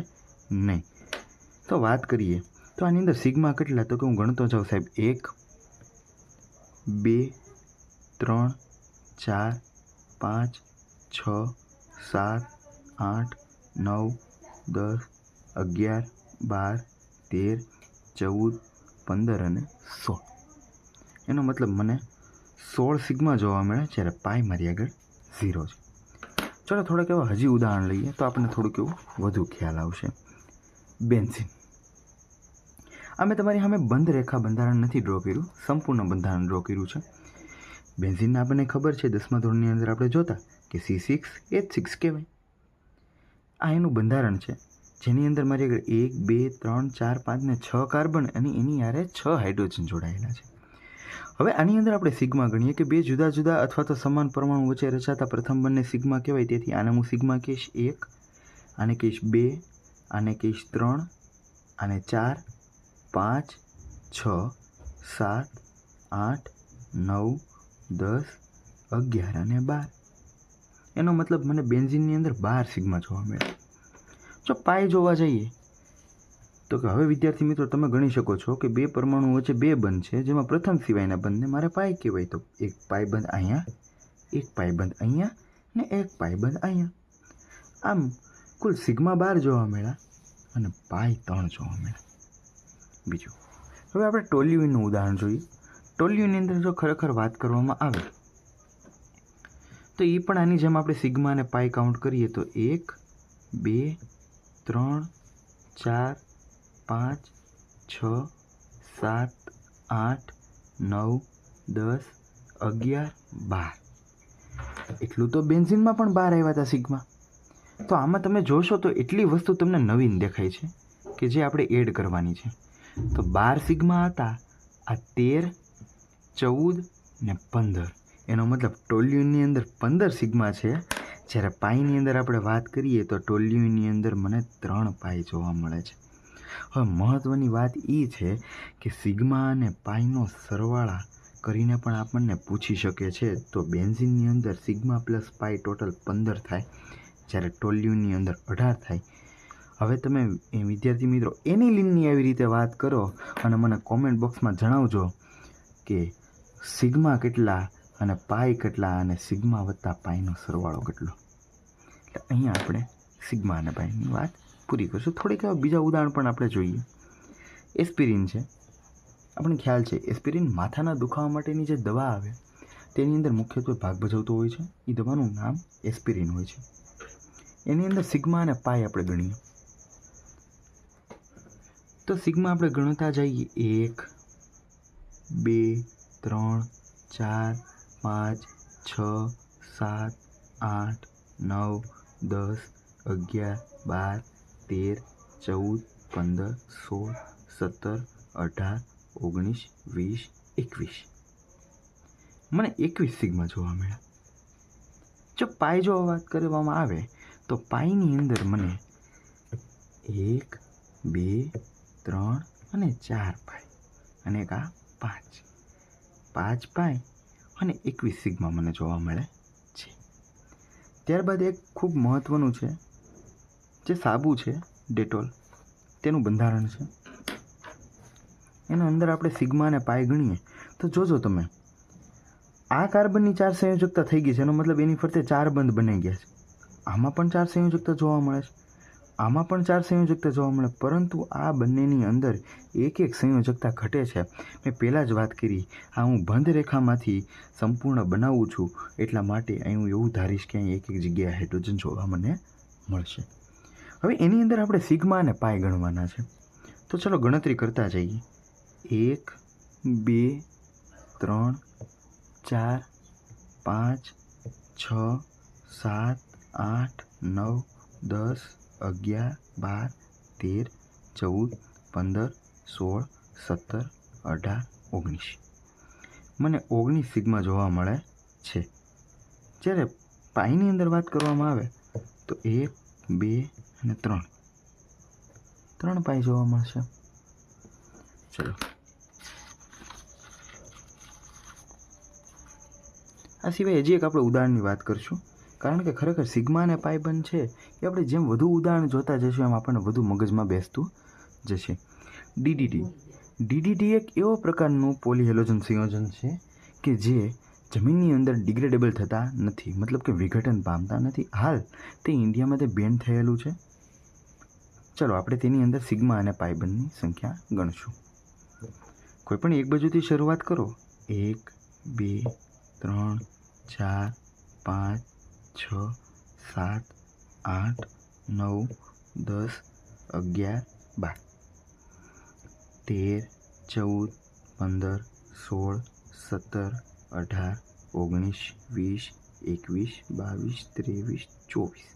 નહીં. તો વાત કરીએ તો આની અંદર સિગ્મા કેટલા? તો કે હું ગણતો જાઉં સાહેબ, 1 2 3 4 5 6 7 8 9 10 11 12 13 14 15 અને 16. એનો મતલબ મને 16 સિગ્મા જોવા મળે, જ્યારે પાઈ મારી આગળ 0 છે. ચાલો થોડાક એવા હજી ઉદાહરણ લઈએ તો આપણને થોડુંક એવું વધુ ખ્યાલ આવશે. બેન્ઝીન. આ મેં તમારી સામે બંધ રેખા બંધારણ નથી ડ્રો કર્યું, સંપૂર્ણ બંધારણ ડ્રો કર્યું છે. બેન્ઝીનને આપણને ખબર છે 10મા ધોરણની અંદર આપણે જોતા કે C6H6 કહેવાય. આ એનું બંધારણ છે જેની અંદર મારી આગળ 1 2 3 4 5 ને 6 કાર્બન અને એની યારે 6 હાઇડ્રોજન જોડાયેલા છે. હવે આની અંદર આપણે સિગ્મા ગણીએ કે 2 જુદા જુદા અથવા તો સમાન પરમાણુ વચ્ચે રચાતા પ્રથમ બંને સિગ્મા કહેવાય. તેથી આને હું સિગ્મા કહીશ 1, આને કહીશ 2, આને કહીશ 3, આને 4 5 6 7 8 9 10 11 અને 12. એનો મતલબ મને બેન્ઝીનની અંદર 12 સિગ્મા જોવા મળે. જો પાઈ જોવા જઈએ તો કે હવે વિદ્યાર્થી મિત્રો તમે ગણી શકો છો કે 2 પરમાણુ વચ્ચે 2 બંધ છે, જેમાં પ્રથમ સિવાયના બંધને મારે પાઈ કહેવાય. તો એક પાઈ બંધ અહીંયા, એક પાઈ બંધ અહીંયા ને એક પાઈ બંધ અહીંયા. આમ કુલ સિગ્મા 12 જોવા મળ્યા અને પાઈ 3 જોવા મળ્યા. બીજું હવે આપણે ટોલ્યુઇનનું ઉદાહરણ જોઈએ. ટોલ્યુઇનની અંદર જો ખરેખર વાત કરવામાં આવે તો એ પણ આની જેમ આપણે સિગ્મા અને પાઈ કાઉન્ટ કરીએ તો 1 2 3 4 5 6 7 8 9 10 11 12. એટલું તો બેન્ઝિનમાં પણ 12 આવ્યા હતા સિગ્મા. તો આમાં તમે જોશો તો એટલી વસ્તુ તમને નવીન દેખાય છે કે જે આપણે એડ કરવાની છે. તો 12 સિગ્મા હતા, આ 13, 14 ને 15. એનો મતલબ ટોલ્યુઇનની અંદર 15 સિગ્મા છે. જ્યારે પાઈની અંદર આપણે વાત કરીએ તો ટોલ્યુઇનની અંદર મને 3 પાઈ જોવા મળે છે. હવે મહત્ત્વની વાત એ છે કે સિગ્મા અને પાઈનો સરવાળા કરીને પણ આપણને પૂછી શકે છે. તો બેન્ઝિનની અંદર સિગ્મા પ્લસ પાઈ ટોટલ 15 થાય, જ્યારે ટોલ્યુઇનની અંદર 18 થાય. હવે તમે વિદ્યાર્થી મિત્રો એનિલિનની આવી રીતે વાત કરો અને મને કોમેન્ટ બોક્સમાં જણાવજો કે સિગ્મા કેટલા અને પાઈ કેટલા અને સિગ્મા વત્તા પાઈનો સરવાળો કેટલો. એટલે અહીંયા આપણે સિગ્મા અને પાઈની વાત પૂરી કરીશું. થોડીક બીજા ઉદાહરણ પણ આપણે જોઈએ. એસ્પિરિન છે, આપણને ખ્યાલ છે એસ્પિરિન માથાના દુખાવા માટેની જે દવા આવે તેની અંદર મુખ્યત્વે ભાગ ભજવતો હોય છે. એ દવાનું નામ એસ્પિરિન હોય છે. એની અંદર સિગ્મા અને પાઈ આપણે ગણીએ તો સિગ્મા આપણે ગણતા જઈએ 1, 2, 3, 4, 5, 6, 7, 8, 9, 10, 11, 12, 13, 14, 15, 16, 17, 18, 19, 20, 21. મને 21 સિગ્મા જોવા મળ્યા. જો પાઈ જો વાત કરવામાં આવે તો પાઈની અંદર મને 1, 2, 3 અને 4 પાઈ અને એક આ 5 પાઈ અને 21 સિગ્મા મને જોવા મળે છે. ત્યારબાદ એક ખૂબ મહત્ત્વનું છે જે સાબુ છે ડેટોલ, તેનું બંધારણ છે. એના અંદર આપણે સિગ્મા અને પાઈ ગણીએ તો જોજો તમે આ કાર્બનની 4 સંયોજકતા થઈ ગઈ છે. એનો મતલબ એની ફરતે 4 બંધ બની ગયા છે. આમાં પણ 4 સંયોજકતા જોવા મળે છે, આમાં પણ 4 સંયોજકતા જોવા મળે, પરંતુ આ બંનેની અંદર એક સંયોજકતા ઘટે છે. મેં પહેલાં જ વાત કરી, આ હું બંધ રેખામાંથી સંપૂર્ણ બનાવું છું એટલા માટે અહીં હું એવું ધારીશ કે અહીં એક જગ્યાએ હાઇડ્રોજન જોવા મને મળશે. હવે એની અંદર આપણે સિગ્મા અને પાઈ ગણવાના છે. તો ચલો ગણતરી કરતા જઈએ. 1, 2, 3, 4, 5, 6, 7, 8, 9, 10, 11, 12, 13, 14, 15, 16, 17, 18, 19. મને 19 સિગ્મા જોવા મળે છે. જ્યારે પાઈની અંદર વાત કરવામાં આવે તો 1, 2 અને 3 પાઈ જોવા મળશે. ચલો આ સિવાય હજી એક આપણે ઉદાહરણની વાત કરીશું, કારણ કે ખરેખર સિગ્મા અને પાઈ બંધ છે એ આપણે જેમ વધુ ઉદાહરણ જોતા જઈશું એમ આપણને વધુ મગજમાં બેસતું જશે. ડીડીટી એક એવો પ્રકારનું પોલીહેલોજન સંયોજન છે કે જે જમીનની અંદર ડિગ્રેડેબલ થતા નથી, મતલબ કે વિઘટન પામતા નથી. હાલ તે ઇન્ડિયામાં તે બેન થયેલું છે. ચલો આપણે તેની અંદર સિગ્મા અને પાઈ બંધની સંખ્યા ગણશું. કોઈ પણ એક બાજુથી શરૂઆત કરો. 1, 2, 3, 4, 5, 6, 7, 8, 9, 10, 11, 12, 13, 14, 15, 16, 17, 18, 19, 20, 21, 22, 23, 24.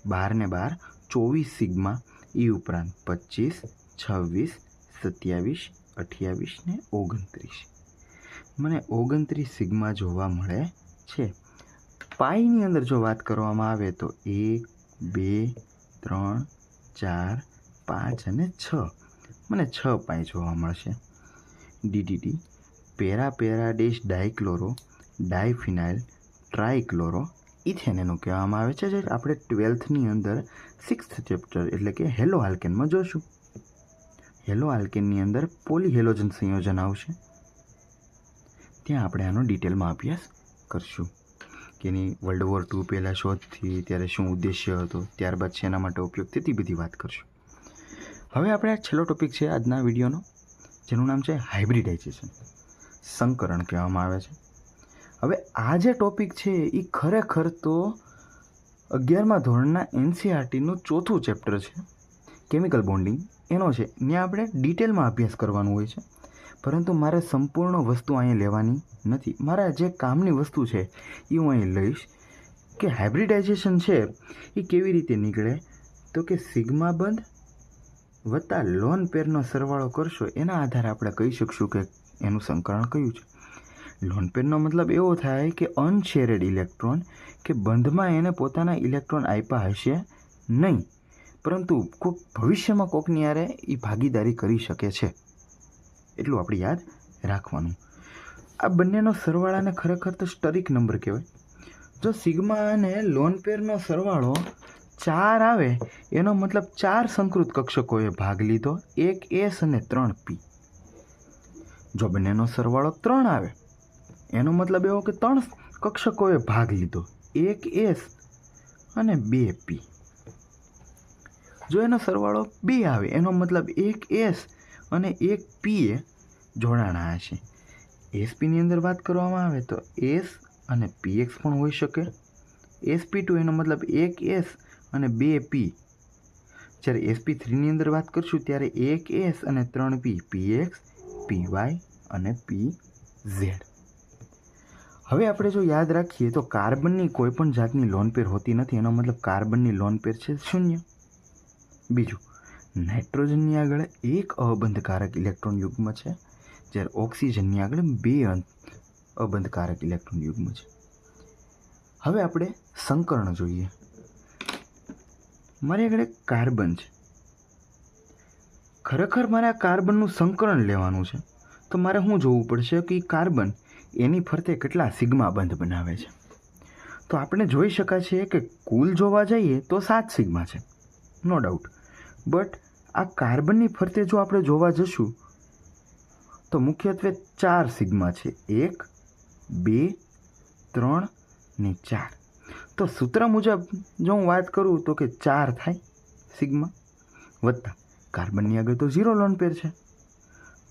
12 ને 12 24 સિગ્મા. એ ઉપરાંત 25, 26, 27, 28 ને 29. મને 29 સિગ્મા જોવા મળે છે. પાઈની અંદર જો વાત કરવામાં આવે તો 1, 2, 3, 4, 5 અને 6. મને 6 પાઈ જોવા મળશે. ડીડીટી પેરાપેરાડેશ ડાયક્લોરો ડાયફિનાઇલ ટ્રાયક્લોરો ઇથેન એનું કહેવામાં આવે છે, જે આપણે 12થની અંદર 6th ચેપ્ટર એટલે કે હેલો આલ્કેનમાં જોશું. હેલો આલ્કેનની અંદર પોલીહેલોજન સંયોજન આવશે, ત્યાં આપણે આનો ડિટેલમાં અભ્યાસ કરશું કે એની વર્લ્ડ વોર 2 પહેલાં શોધ થઈ ત્યારે શું ઉદ્દેશ્ય હતો, ત્યારબાદ શેના માટે ઉપયોગ, તેની બધી વાત કરશું. હવે આપણે આ છેલ્લો ટોપિક છે આજના વિડીયોનો, જેનું નામ છે હાઇબ્રિડાઇઝેશન, સંકરણ કહેવામાં આવે છે. હવે આ જે ટોપિક છે એ ખરેખર તો 11મા ધોરણના NCERTનું 4થું ચેપ્ટર છે, કેમિકલ બોન્ડિંગ એનો છે. ત્યાં આપણે ડિટેલમાં અભ્યાસ કરવાનું હોય છે, પરંતુ મારે સંપૂર્ણ વસ્તુ અહીંયા લેવાની નથી. મારા જે કામની વસ્તુ છે એ હું અહીં લઈશ કે હાઇબ્રિડાઇઝેશન છે એ કેવી રીતે નીકળે, તો કે સિગ્મા બંધ વત્તા લોન પેરનો સરવાળો કરશો એના આધારે આપણે કહી શકશું કે એનું સંકરણ કયું છે. લોન પેરનો મતલબ એવો થાય કે અનશેરેડ ઇલેક્ટ્રોન, કે બંધમાં એને પોતાના ઇલેક્ટ્રોન આપ્યા હશે નહીં, પરંતુ કોઈક ભવિષ્યમાં કોકની યારે એ ભાગીદારી કરી શકે છે. એટલું આપણે યાદ રાખવાનું. આ બંનેનો સરવાળાને ખરેખર તો સ્ટરિક નંબર કહેવાય. જો સિગ્મા અને લોન પેરનો સરવાળો 4 આવે એનો મતલબ 4 સંકૃત કક્ષકોએ ભાગ લીધો, 1 S અને 3 P. જો બંનેનો સરવાળો 3 આવે એનો મતલબ એવો કે 3 કક્ષકોએ ભાગ લીધો, 1 S અને 2 P. જો એનો સરવાળો 2 આવે એનો મતલબ 1 S અને 1 P એ જોડાણા હશે. sp ની અંદર વાત કરવામાં આવે તો S અને px પણ હોઈ શકે. sp2 એનો મતલબ 1 S અને 2 P. જ્યારે sp3ની અંદર વાત કરશું ત્યારે 1 S અને 3 P, px, py અને pz. હવે આપણે જો યાદ રાખીએ તો કાર્બનની કોઈ પણ જાતની લોન પેર હોતી નથી, એનો મતલબ કાર્બનની લોન પેર છે 0. બીજું, નાઇટ્રોજનની આગળ 1 અબંધકારક ઇલેક્ટ્રોન યુગ્મ છે, જ્યારે ઓક્સિજનની આગળ 2 અબંધકારક ઇલેક્ટ્રોન યુગ્મ છે. હવે આપણે સંકરણ જોઈએ. મારી આગળ કાર્બન છે. ખરેખર મારે આ કાર્બનનું સંકરણ લેવાનું છે, તો મારે શું જોવું પડશે કે કાર્બન એની ફરતે કેટલા સિગ્મા બંધ બનાવે છે. તો આપણે જોઈ શકાય છે કે કુલ જોવા જઈએ તો 7 સિગ્મા છે, નો ડાઉટ. બટ આ કાર્બનની ફરતે જો આપણે જોવા જશું તો મુખ્યત્વે 4 સિગ્મા છે, 1, 2, 3 ને 4. તો સૂત્ર મુજબ જો હું વાત કરું તો કે 4 થાય સિગ્મા, વત્તા કાર્બનની આગળ તો 0 લોન પેર છે,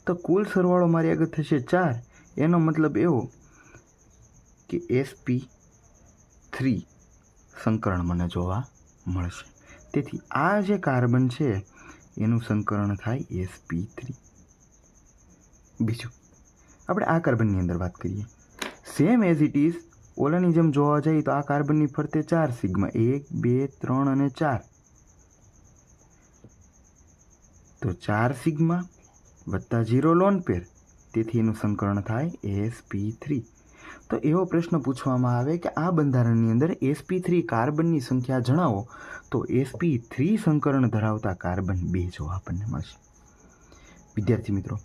તો કુલ સરવાળો મારી આગળ થશે 4. એનો મતલબ એવો કે sp3 સંકરણ મને જોવા મળશે. તેથી આ જે કાર્બન છે એનું સંકરણ થાય sp3. બીજું, આપણે આ કાર્બનની અંદર વાત કરીએ. સેમ એઝ ઇટ ઇઝ ઓલાની જેમ જોવા જઈએ તો આ કાર્બનની ફરતે 4 સિગ્મા, 1, 2, 3 અને 4. તો 4 સિગ્મા વત્તા 0 લોન પેર, તેથી એનું સંકરણ થાય sp3. તો એવો પ્રશ્ન પૂછવામાં આવે કે આ બંધારણની અંદર sp3 કાર્બનની સંખ્યા જણાવો, તો sp3 સંકરણ ધરાવતા કાર્બન 2 જોવા આપણને મળશે. વિદ્યાર્થી મિત્રો,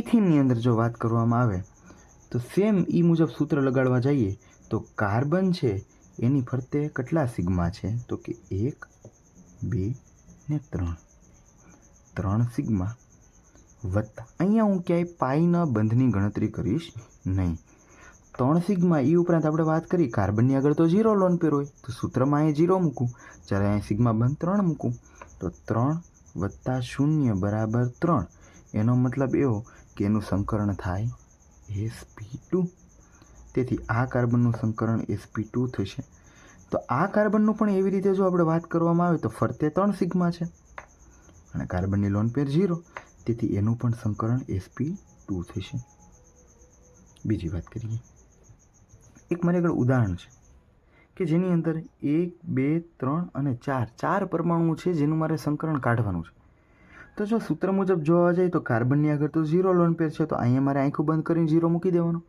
ઇથિનની અંદર જો વાત કરવામાં આવે તો સેમ ઈ મુજબ સૂત્ર લગાડવા જઈએ તો કાર્બન છે એની ફરતે કેટલા સિગ્મા છે, તો કે 1, 2 ને 3. 3 સિગ્મા વત્તા, અહીંયા હું ક્યાંય પાઈના બંધની ગણતરી કરીશ નહીં. 3 સિગ્મા એ ઉપરાંત આપણે વાત કરી કાર્બનની આગળ તો 0 લોન પેર હોય, તો સૂત્રમાં અહીં 0 મૂકું, જ્યારે અહીં સિગ્મા બંધ 3 મૂકું, તો 3 વત્તા 0 બરાબર 3. એનો મતલબ એવો કે એનું સંકરણ થાય sp2. તેથી આ કાર્બનનું સંકરણ sp2 થશે. તો આ કાર્બનનું પણ એવી રીતે જો આપણે વાત કરવામાં આવે તો ફરતે 3 સિગ્મા છે અને કાર્બનની લોન પેર 0, તેથી એનું પણ સંકરણ sp2 થશે. બીજી વાત કરીએ. એક મારી આગળ ઉદાહરણ છે કે જેની અંદર 1, 2, 3 અને 4 પરમાણુ છે જેનું મારે સંકરણ કાઢવાનું છે. તો જો સૂત્ર મુજબ જોવા જાય તો કાર્બનની આગળ તો 0 લોન પેર છે, તો અહીંયા મારે આંખું બંધ કરીને 0 મૂકી દેવાનો.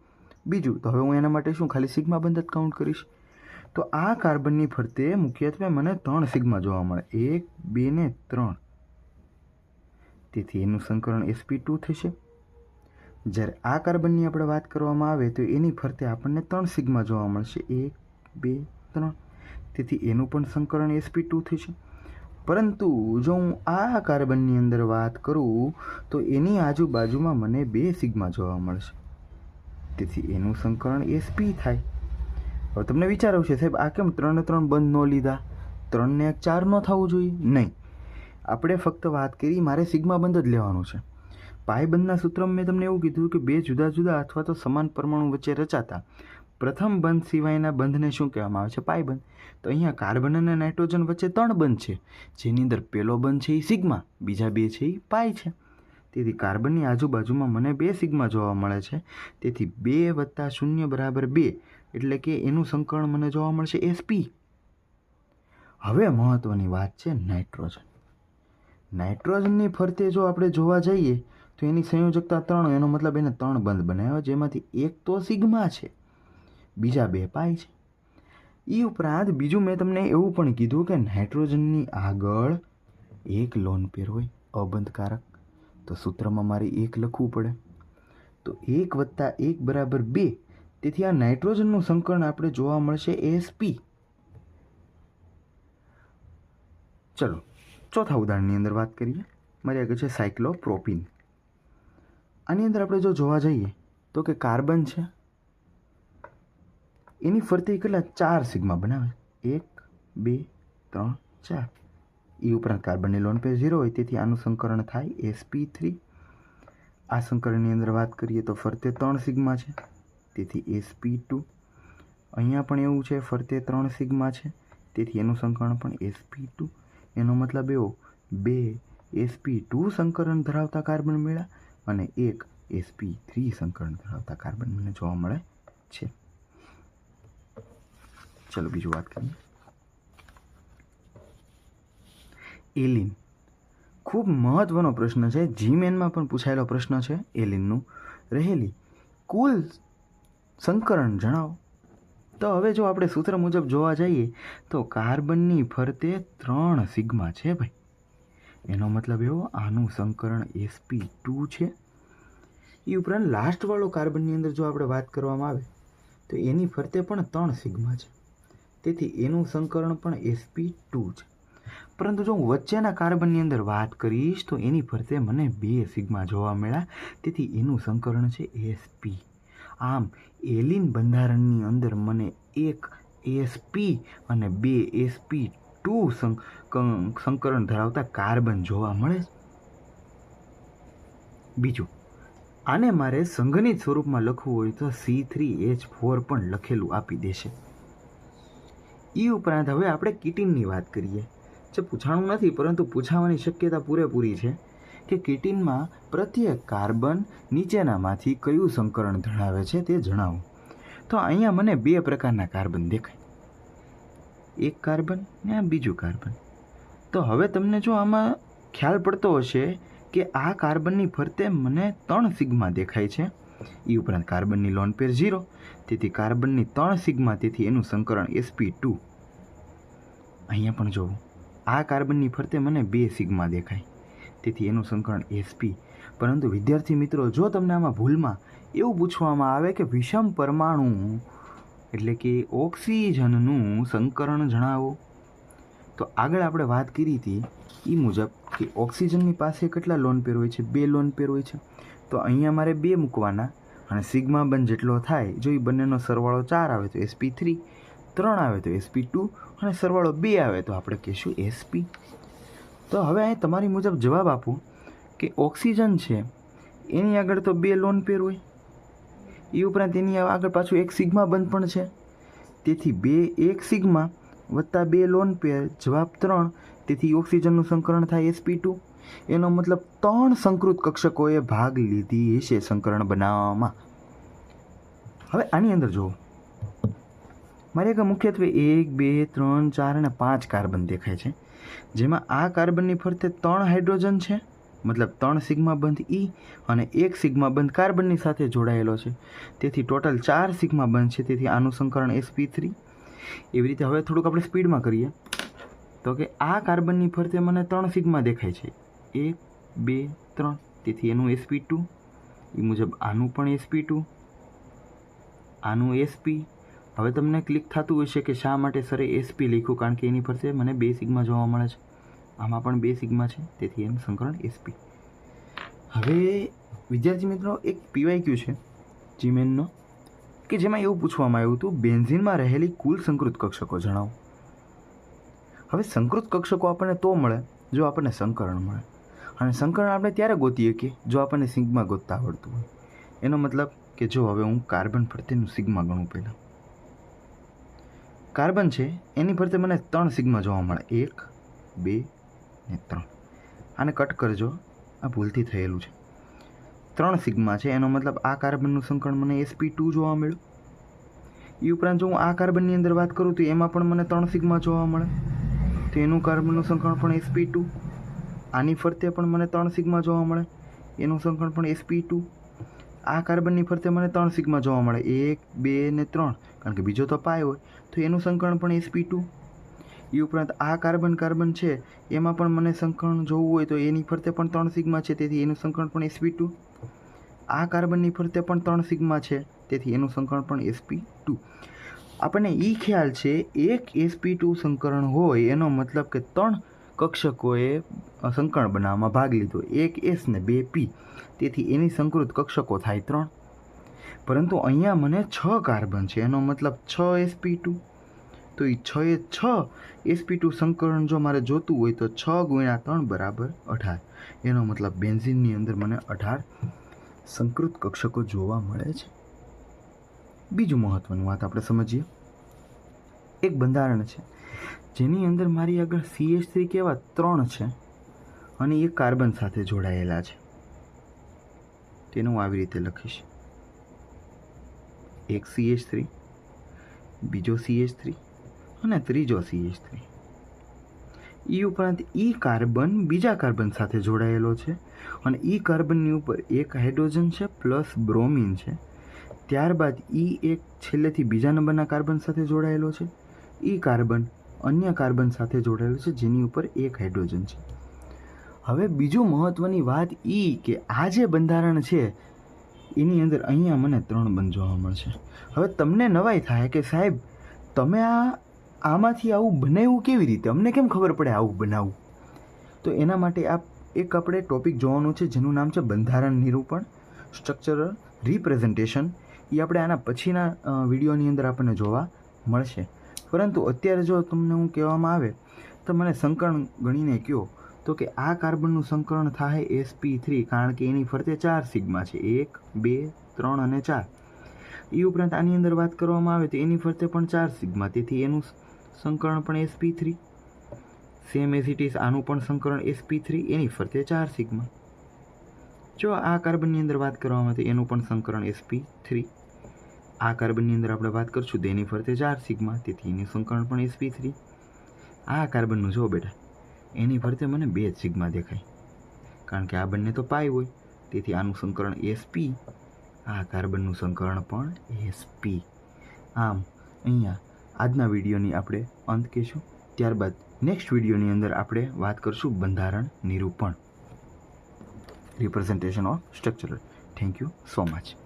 બીજું, તો હવે હું એના માટે શું ખાલી સિગ્મા બંધ જ કાઉન્ટ કરીશ. તો આ કાર્બનની ફરતે મુખ્યત્વે મને 3 સિગ્મા જોવા મળે, 1, 2 ને 3. તેથી એનું સંકરણ sp2 થશે. જ્યારે આ કાર્બનની આપણે વાત કરવામાં આવે તો એની ફરતે આપણને 3 સિગ્મા જોવા મળશે, 1, 2, 3. તેથી એનું પણ સંકરણ sp2 થશે. પરંતુ જો હું આ કાર્બનની અંદર વાત કરું તો એની આજુબાજુમાં મને 2 સિગ્મા જોવા મળશે, તેથી એનું સંકરણ sp થાય. હવે તમને વિચાર આવશે, સાહેબ આ કેમ 3 ને 3 બંધ ન લીધા, 3 ને 1 4 ન થવું જોઈએ? નહીં, આપણે ફક્ત વાત કરી મારે સિગ્મા બંધ જ લેવાનું છે. પાઈ બંધના સૂત્રમાં મેં તમને એવું કીધું કે 2 જુદા જુદા અથવા તો સમાન પરમાણુ વચ્ચે રચાતા પ્રથમ બંધ સિવાયના બંધને શું કહેવામાં આવે છે? પાઈ બંધ. તો અહીંયા કાર્બન અને નાઇટ્રોજન વચ્ચે 3 બંધ છે, જેની અંદર પહેલો બંધ છે એ સિગ્મા, બીજા 2 છે એ પાઈ છે. તેથી કાર્બનની આજુબાજુમાં મને 2 સિગ્મા જોવા મળે છે. તેથી 2 વત્તા 0 બરાબર 2, એટલે કે એનું સંકરણ મને જોવા મળશે sp. હવે મહત્ત્વની વાત છે નાઇટ્રોજન. નાઇટ્રોજનની ફરતે જો આપણે જોવા જઈએ તો એની સંયોજકતા 3, એનો મતલબ એને 3 બંધ બનાવ્યા, જેમાંથી એક તો સિગ્મા છે, બીજા 2 પાઈ છે. એ ઉપરાંત બીજું મેં તમને એવું પણ કીધું કે નાઇટ્રોજનની આગળ એક લોન પેર હોય અબંધકારક, તો સૂત્રમાં મારે 1 લખવું પડે, તો 1 + 1 = 2. તેથી આ નાઇટ્રોજનનું સંકરણ આપણે જોવા મળશે sp. ચલો ચોથા ઉદાહરણની અંદર વાત કરીએ. મારી આગળ છે સાયક્લોપ્રોપીન. આની અંદર આપણે જો જોવા જઈએ તો કે કાર્બન છે, એની ફરતે કેટલા 4 સિગ્મા બનાવે, 1 2 3 4. એ ઉપરાંત કાર્બનની લોન પેર 0 હોય, તેથી આનું સંકરણ થાય sp3. આ સંકરણની અંદર વાત કરીએ તો ફરતે 3 સિગ્મા છે, તેથી sp2. અહીંયા પણ એવું છે, ફરતે 3 સિગ્મા છે, તેથી એનું સંકરણ પણ sp2. એનો મતલબ એવો 2 sp2 સંકરણ ધરાવતા કાર્બન મળ્યા અને 1 sp3 સંકરણ ધરાવતા કાર્બન મને જોવા મળે છે. ચલો બીજું વાત કરીએ. એલિન ખૂબ મહત્વનો પ્રશ્ન છે, જીમેનમાં પણ પૂછાયેલો પ્રશ્ન છે. એલિનનું રહેલી કુલ સંકરણ જણાવો. તો હવે જો આપણે સૂત્ર મુજબ જોવા જઈએ તો કાર્બનની ફરતે 3 સિગ્મા છે ભાઈ. એનો મતલબ એવો આનું સંકરણ sp2 છે. એ ઉપરાંત લાસ્ટવાળો કાર્બનની અંદર જો આપણે વાત કરવામાં આવે તો એની ફરતે પણ 3 સિગ્મા છે, તેથી એનું સંકરણ પણ sp2 છે. પરંતુ જો હું વચ્ચેના કાર્બનની અંદર વાત કરીશ તો એની ફરતે મને 2 સિગ્મા જોવા મળ્યા, તેથી એનું સંકરણ છે sp. આમ એલિન બંધારણની અંદર મને 1 sp અને 2 sp2 સંકરણ ધરાવતા કાર્બન જોવા મળે. બીજું, આને મારે સંઘનિત સ્વરૂપમાં લખવું હોય તો C3H4 પણ લખેલું આપી દેશે. એ ઉપરાંત હવે આપણે કીટીનની વાત કરીએ. જે પૂછાણું નથી પરંતુ પૂછાવાની શક્યતા પૂરેપૂરી છે કે કીટીનમાં પ્રત્યેક કાર્બન નીચેનામાંથી કયું સંકરણ ધરાવે છે તે જણાવો. તો અહીંયા મને 2 પ્રકારના કાર્બન દેખાય, એક કાર્બન ને બીજું કાર્બન. તો હવે તમને જો આમાં ખ્યાલ પડતો હશે કે આ કાર્બનની ફરતે મને 3 સિગ્મા દેખાય છે. એ ઉપરાંત કાર્બનની લોન પેર 0, તેથી કાર્બનની 3 સિગ્મા, તેથી એનું સંકરણ sp2. અહીંયા પણ જોવું, આ કાર્બનની ફરતે મને 2 સિગ્મા દેખાય, તેથી એનું સંકરણ sp. પરંતુ વિદ્યાર્થી મિત્રો, જો તમને આમાં ભૂલમાં એવું પૂછવામાં આવે કે વિષમ પરમાણુ એટલે કે ઓક્સિજનનું સંકરણ જણાવો, તો આગળ આપણે વાત કરી હતી એ મુજબ કે ઓક્સિજનની પાસે કેટલા લોન પેર હોય છે, 2 લોન પેર હોય છે. તો અહીંયા મારે 2 મૂકવાના અને સિગ્મા બંધ જેટલો થાય, જો એ બંનેનો સરવાળો 4 આવે તો sp3, 3 આવે તો sp2 અને સરવાળો 2 આવે તો આપણે કહીશું sp. તો હવે અહીં તમારી મુજબ જવાબ આપો કે ઓક્સિજન છે એની આગળ તો 2 લોન પેર હોય, એ ઉપરાંત એની આગળ પાછું 1 સિગ્મા બંધ પણ છે, તેથી 1 સિગ્મા વત્તા 2 લોન પેર, જવાબ 3, તેથી ઓક્સિજનનું સંકરણ થાય sp2. એનો મતલબ 3 સંકૃત કક્ષકોએ ભાગ લીધી હશે સંકરણ બનાવવામાં. હવે આની અંદર જુઓ, મારી આગળ મુખ્યત્વે 1 2 3 4 અને 5 કાર્બન દેખાય છે, જેમાં આ કાર્બનની ફરતે 3 હાઇડ્રોજન છે, મતલબ 3 સિગ્મા બંધ E અને 1 સિગ્મા બંધ કાર્બનની સાથે જોડાયેલો છે, તેથી ટોટલ 4 સિગ્મા બંધ છે, તેથી આનું સંકરણ sp3. એવી રીતે હવે થોડુંક આપણે સ્પીડમાં કરીએ તો કે આ કાર્બનની ફરતે મને 3 સિગ્મા દેખાય છે, 1 2 3, તેથી એનું sp2. એ મુજબ આનું પણ sp2, આનું sp. હવે તમને ક્લિક થતું હશે કે શા માટે સરે sp લખ્યું, કારણ કે એની ફરતે મને 2 સિગ્મા જોવા મળે છે, આમાં પણ 2 સિગ્મા છે, તેથી એનું સંકરણ sp. હવે વિદ્યાર્થી મિત્રો, એક PYQ છે જીમેનનો કે જેમાં એવું પૂછવામાં આવ્યું હતું બેન્ઝીનમાં રહેલી કુલ સંકૃત કક્ષકો જણાવો. હવે સંકૃત કક્ષકો આપણને તો મળે જો આપણને સંકરણ મળે, અને સંકરણ આપણે ત્યારે ગોતીએ કે જો આપણને સિગ્મા ગોતતા આવડતું હોય. એનો મતલબ કે જો હવે હું કાર્બન ફરતેનું સિગ્મા ગણું. પહેલાં કાર્બન છે એની ફરતે મને 3 સિગ્મા જોવા મળે, 1 2 ને 3. આને કટ કરજો, આ ભૂલથી થયેલું છે. 3 સિગ્મા છે, એનો મતલબ આ કાર્બનનું સંકરણ મને sp2 જોવા મળ્યું. એ ઉપરાંત જો હું આ કાર્બનની અંદર વાત કરું તો એમાં પણ મને 3 સિગ્મા જોવા મળે. તો એનું કાર્બનનું સંકરણ પણ sp2. આની ફરતે પણ મને 3 સિગ્મા જોવા મળે, એનું સંકરણ પણ sp2. આ કાર્બનની ફરતે મને 3 સિગ્મા જોવા મળે, 1 2 ને 3, કારણ કે બીજો તો પાય હોય, તો એનું સંકરણ પણ sp2. એ ઉપરાંત આ કાર્બન છે એમાં પણ મને સંકરણ જોવું હોય તો એની ફરતે પણ 3 સિગ્મા છે, તેથી એનું સંકરણ પણ sp2. આ કાર્બનની ફરતે પણ 3 સિગ્મા છે, તેથી એનું સંકરણ પણ sp2. આપણને એ ખ્યાલ છે એક sp2 સંકરણ હોય એનો મતલબ કે 3 કક્ષકોએ સંકરણ બનાવવામાં ભાગ લીધો, 1 s ને 2 p, તેથી એની સંકૃત કક્ષકો થાય 3. પરંતુ અહીંયા મને 6 કાર્બન છે, એનો મતલબ 6 sp2. તો એ 6 sp2 સંકરણ જો મારે જોતું હોય તો 6 × 3 = 18. એનો મતલબ બેન્ઝીનની અંદર મને 18 સંકૃત કક્ષકો જોવા મળે છે. બીજું મહત્વનું વાત આપણે સમજીએ. એક બંધારણ છે જેની અંદર મારી આગળ CH3 કેવા 3 છે અને એ કાર્બન સાથે જોડાયેલા છે. તેને હું આવી રીતે લખીશ, એક CH3, બીજો CH3 અને ત્રીજો CH3. એ ઉપરાંત ઈ કાર્બન બીજા કાર્બન સાથે જોડાયેલો છે અને ઈ કાર્બનની ઉપર એક હાઇડ્રોજન છે પ્લસ બ્રોમિન છે. ત્યારબાદ ઈ એક છેલ્લેથી બીજા નંબરના કાર્બન સાથે જોડાયેલો છે. ઈ કાર્બન અન્ય કાર્બન સાથે જોડાયેલો છે જેની ઉપર એક હાઇડ્રોજન છે. હવે બીજું મહત્વની વાત કે આ જે બંધારણ છે એની અંદર અહીંયા મને 3 બંધ જોવા મળશે. હવે તમને નવાઈ થાય કે સાહેબ તમે આમાંથી આવું બનાવ્યું કેવી રીતે, અમને કેમ ખબર પડે આવું બનાવવું? તો એના માટે આપણે ટોપિક જોવાનું છે જેનું નામ છે બંધારણ નિરૂપણ, સ્ટ્રક્ચરલ રિપ્રેઝન્ટેશન. એ આપણે આના પછીના વિડીયોની અંદર આપણને જોવા મળશે. પરંતુ અત્યારે જો તમને હું કહેવામાં આવે તો મને સંકરણ ગણીને કહો તો કે આ કાર્બનનું સંકરણ થાય sp3, કારણ કે એની ફરતે 4 સિગ્મા છે, 1 2 3 અને 4. એ ઉપરાંત આની અંદર વાત કરવામાં આવે તો એની ફરતે પણ 4 સિગ્મા, તેથી એનું સંકરણ પણ sp3. Same as it is આનું પણ સંકરણ sp3, એની ફરતે 4 સિગ્મા. જો આ કાર્બનની અંદર વાત કરવામાં આવે તો એનું પણ સંકરણ sp3. આ કાર્બનની અંદર આપણે વાત કરશું તો એની ફરતે 4 સિગ્મા, તેથી એનું સંકરણ પણ sp3. આ કાર્બનનું જો બેટા એની ફરતે મને 2 સિગ્મા દેખાય, કારણ કે આ બંને તો પાય હોય, તેથી આનું સંકરણ sp. આ કાર્બનનું સંકરણ પણ sp. આમ અહીંયા આજના વિડીયોની આપણે અંત કહીશું. ત્યારબાદ નેક્સ્ટ વિડીયોની અંદર આપણે વાત કરશું બંધારણ નિરૂપણ, representation of structural. Thank you so much.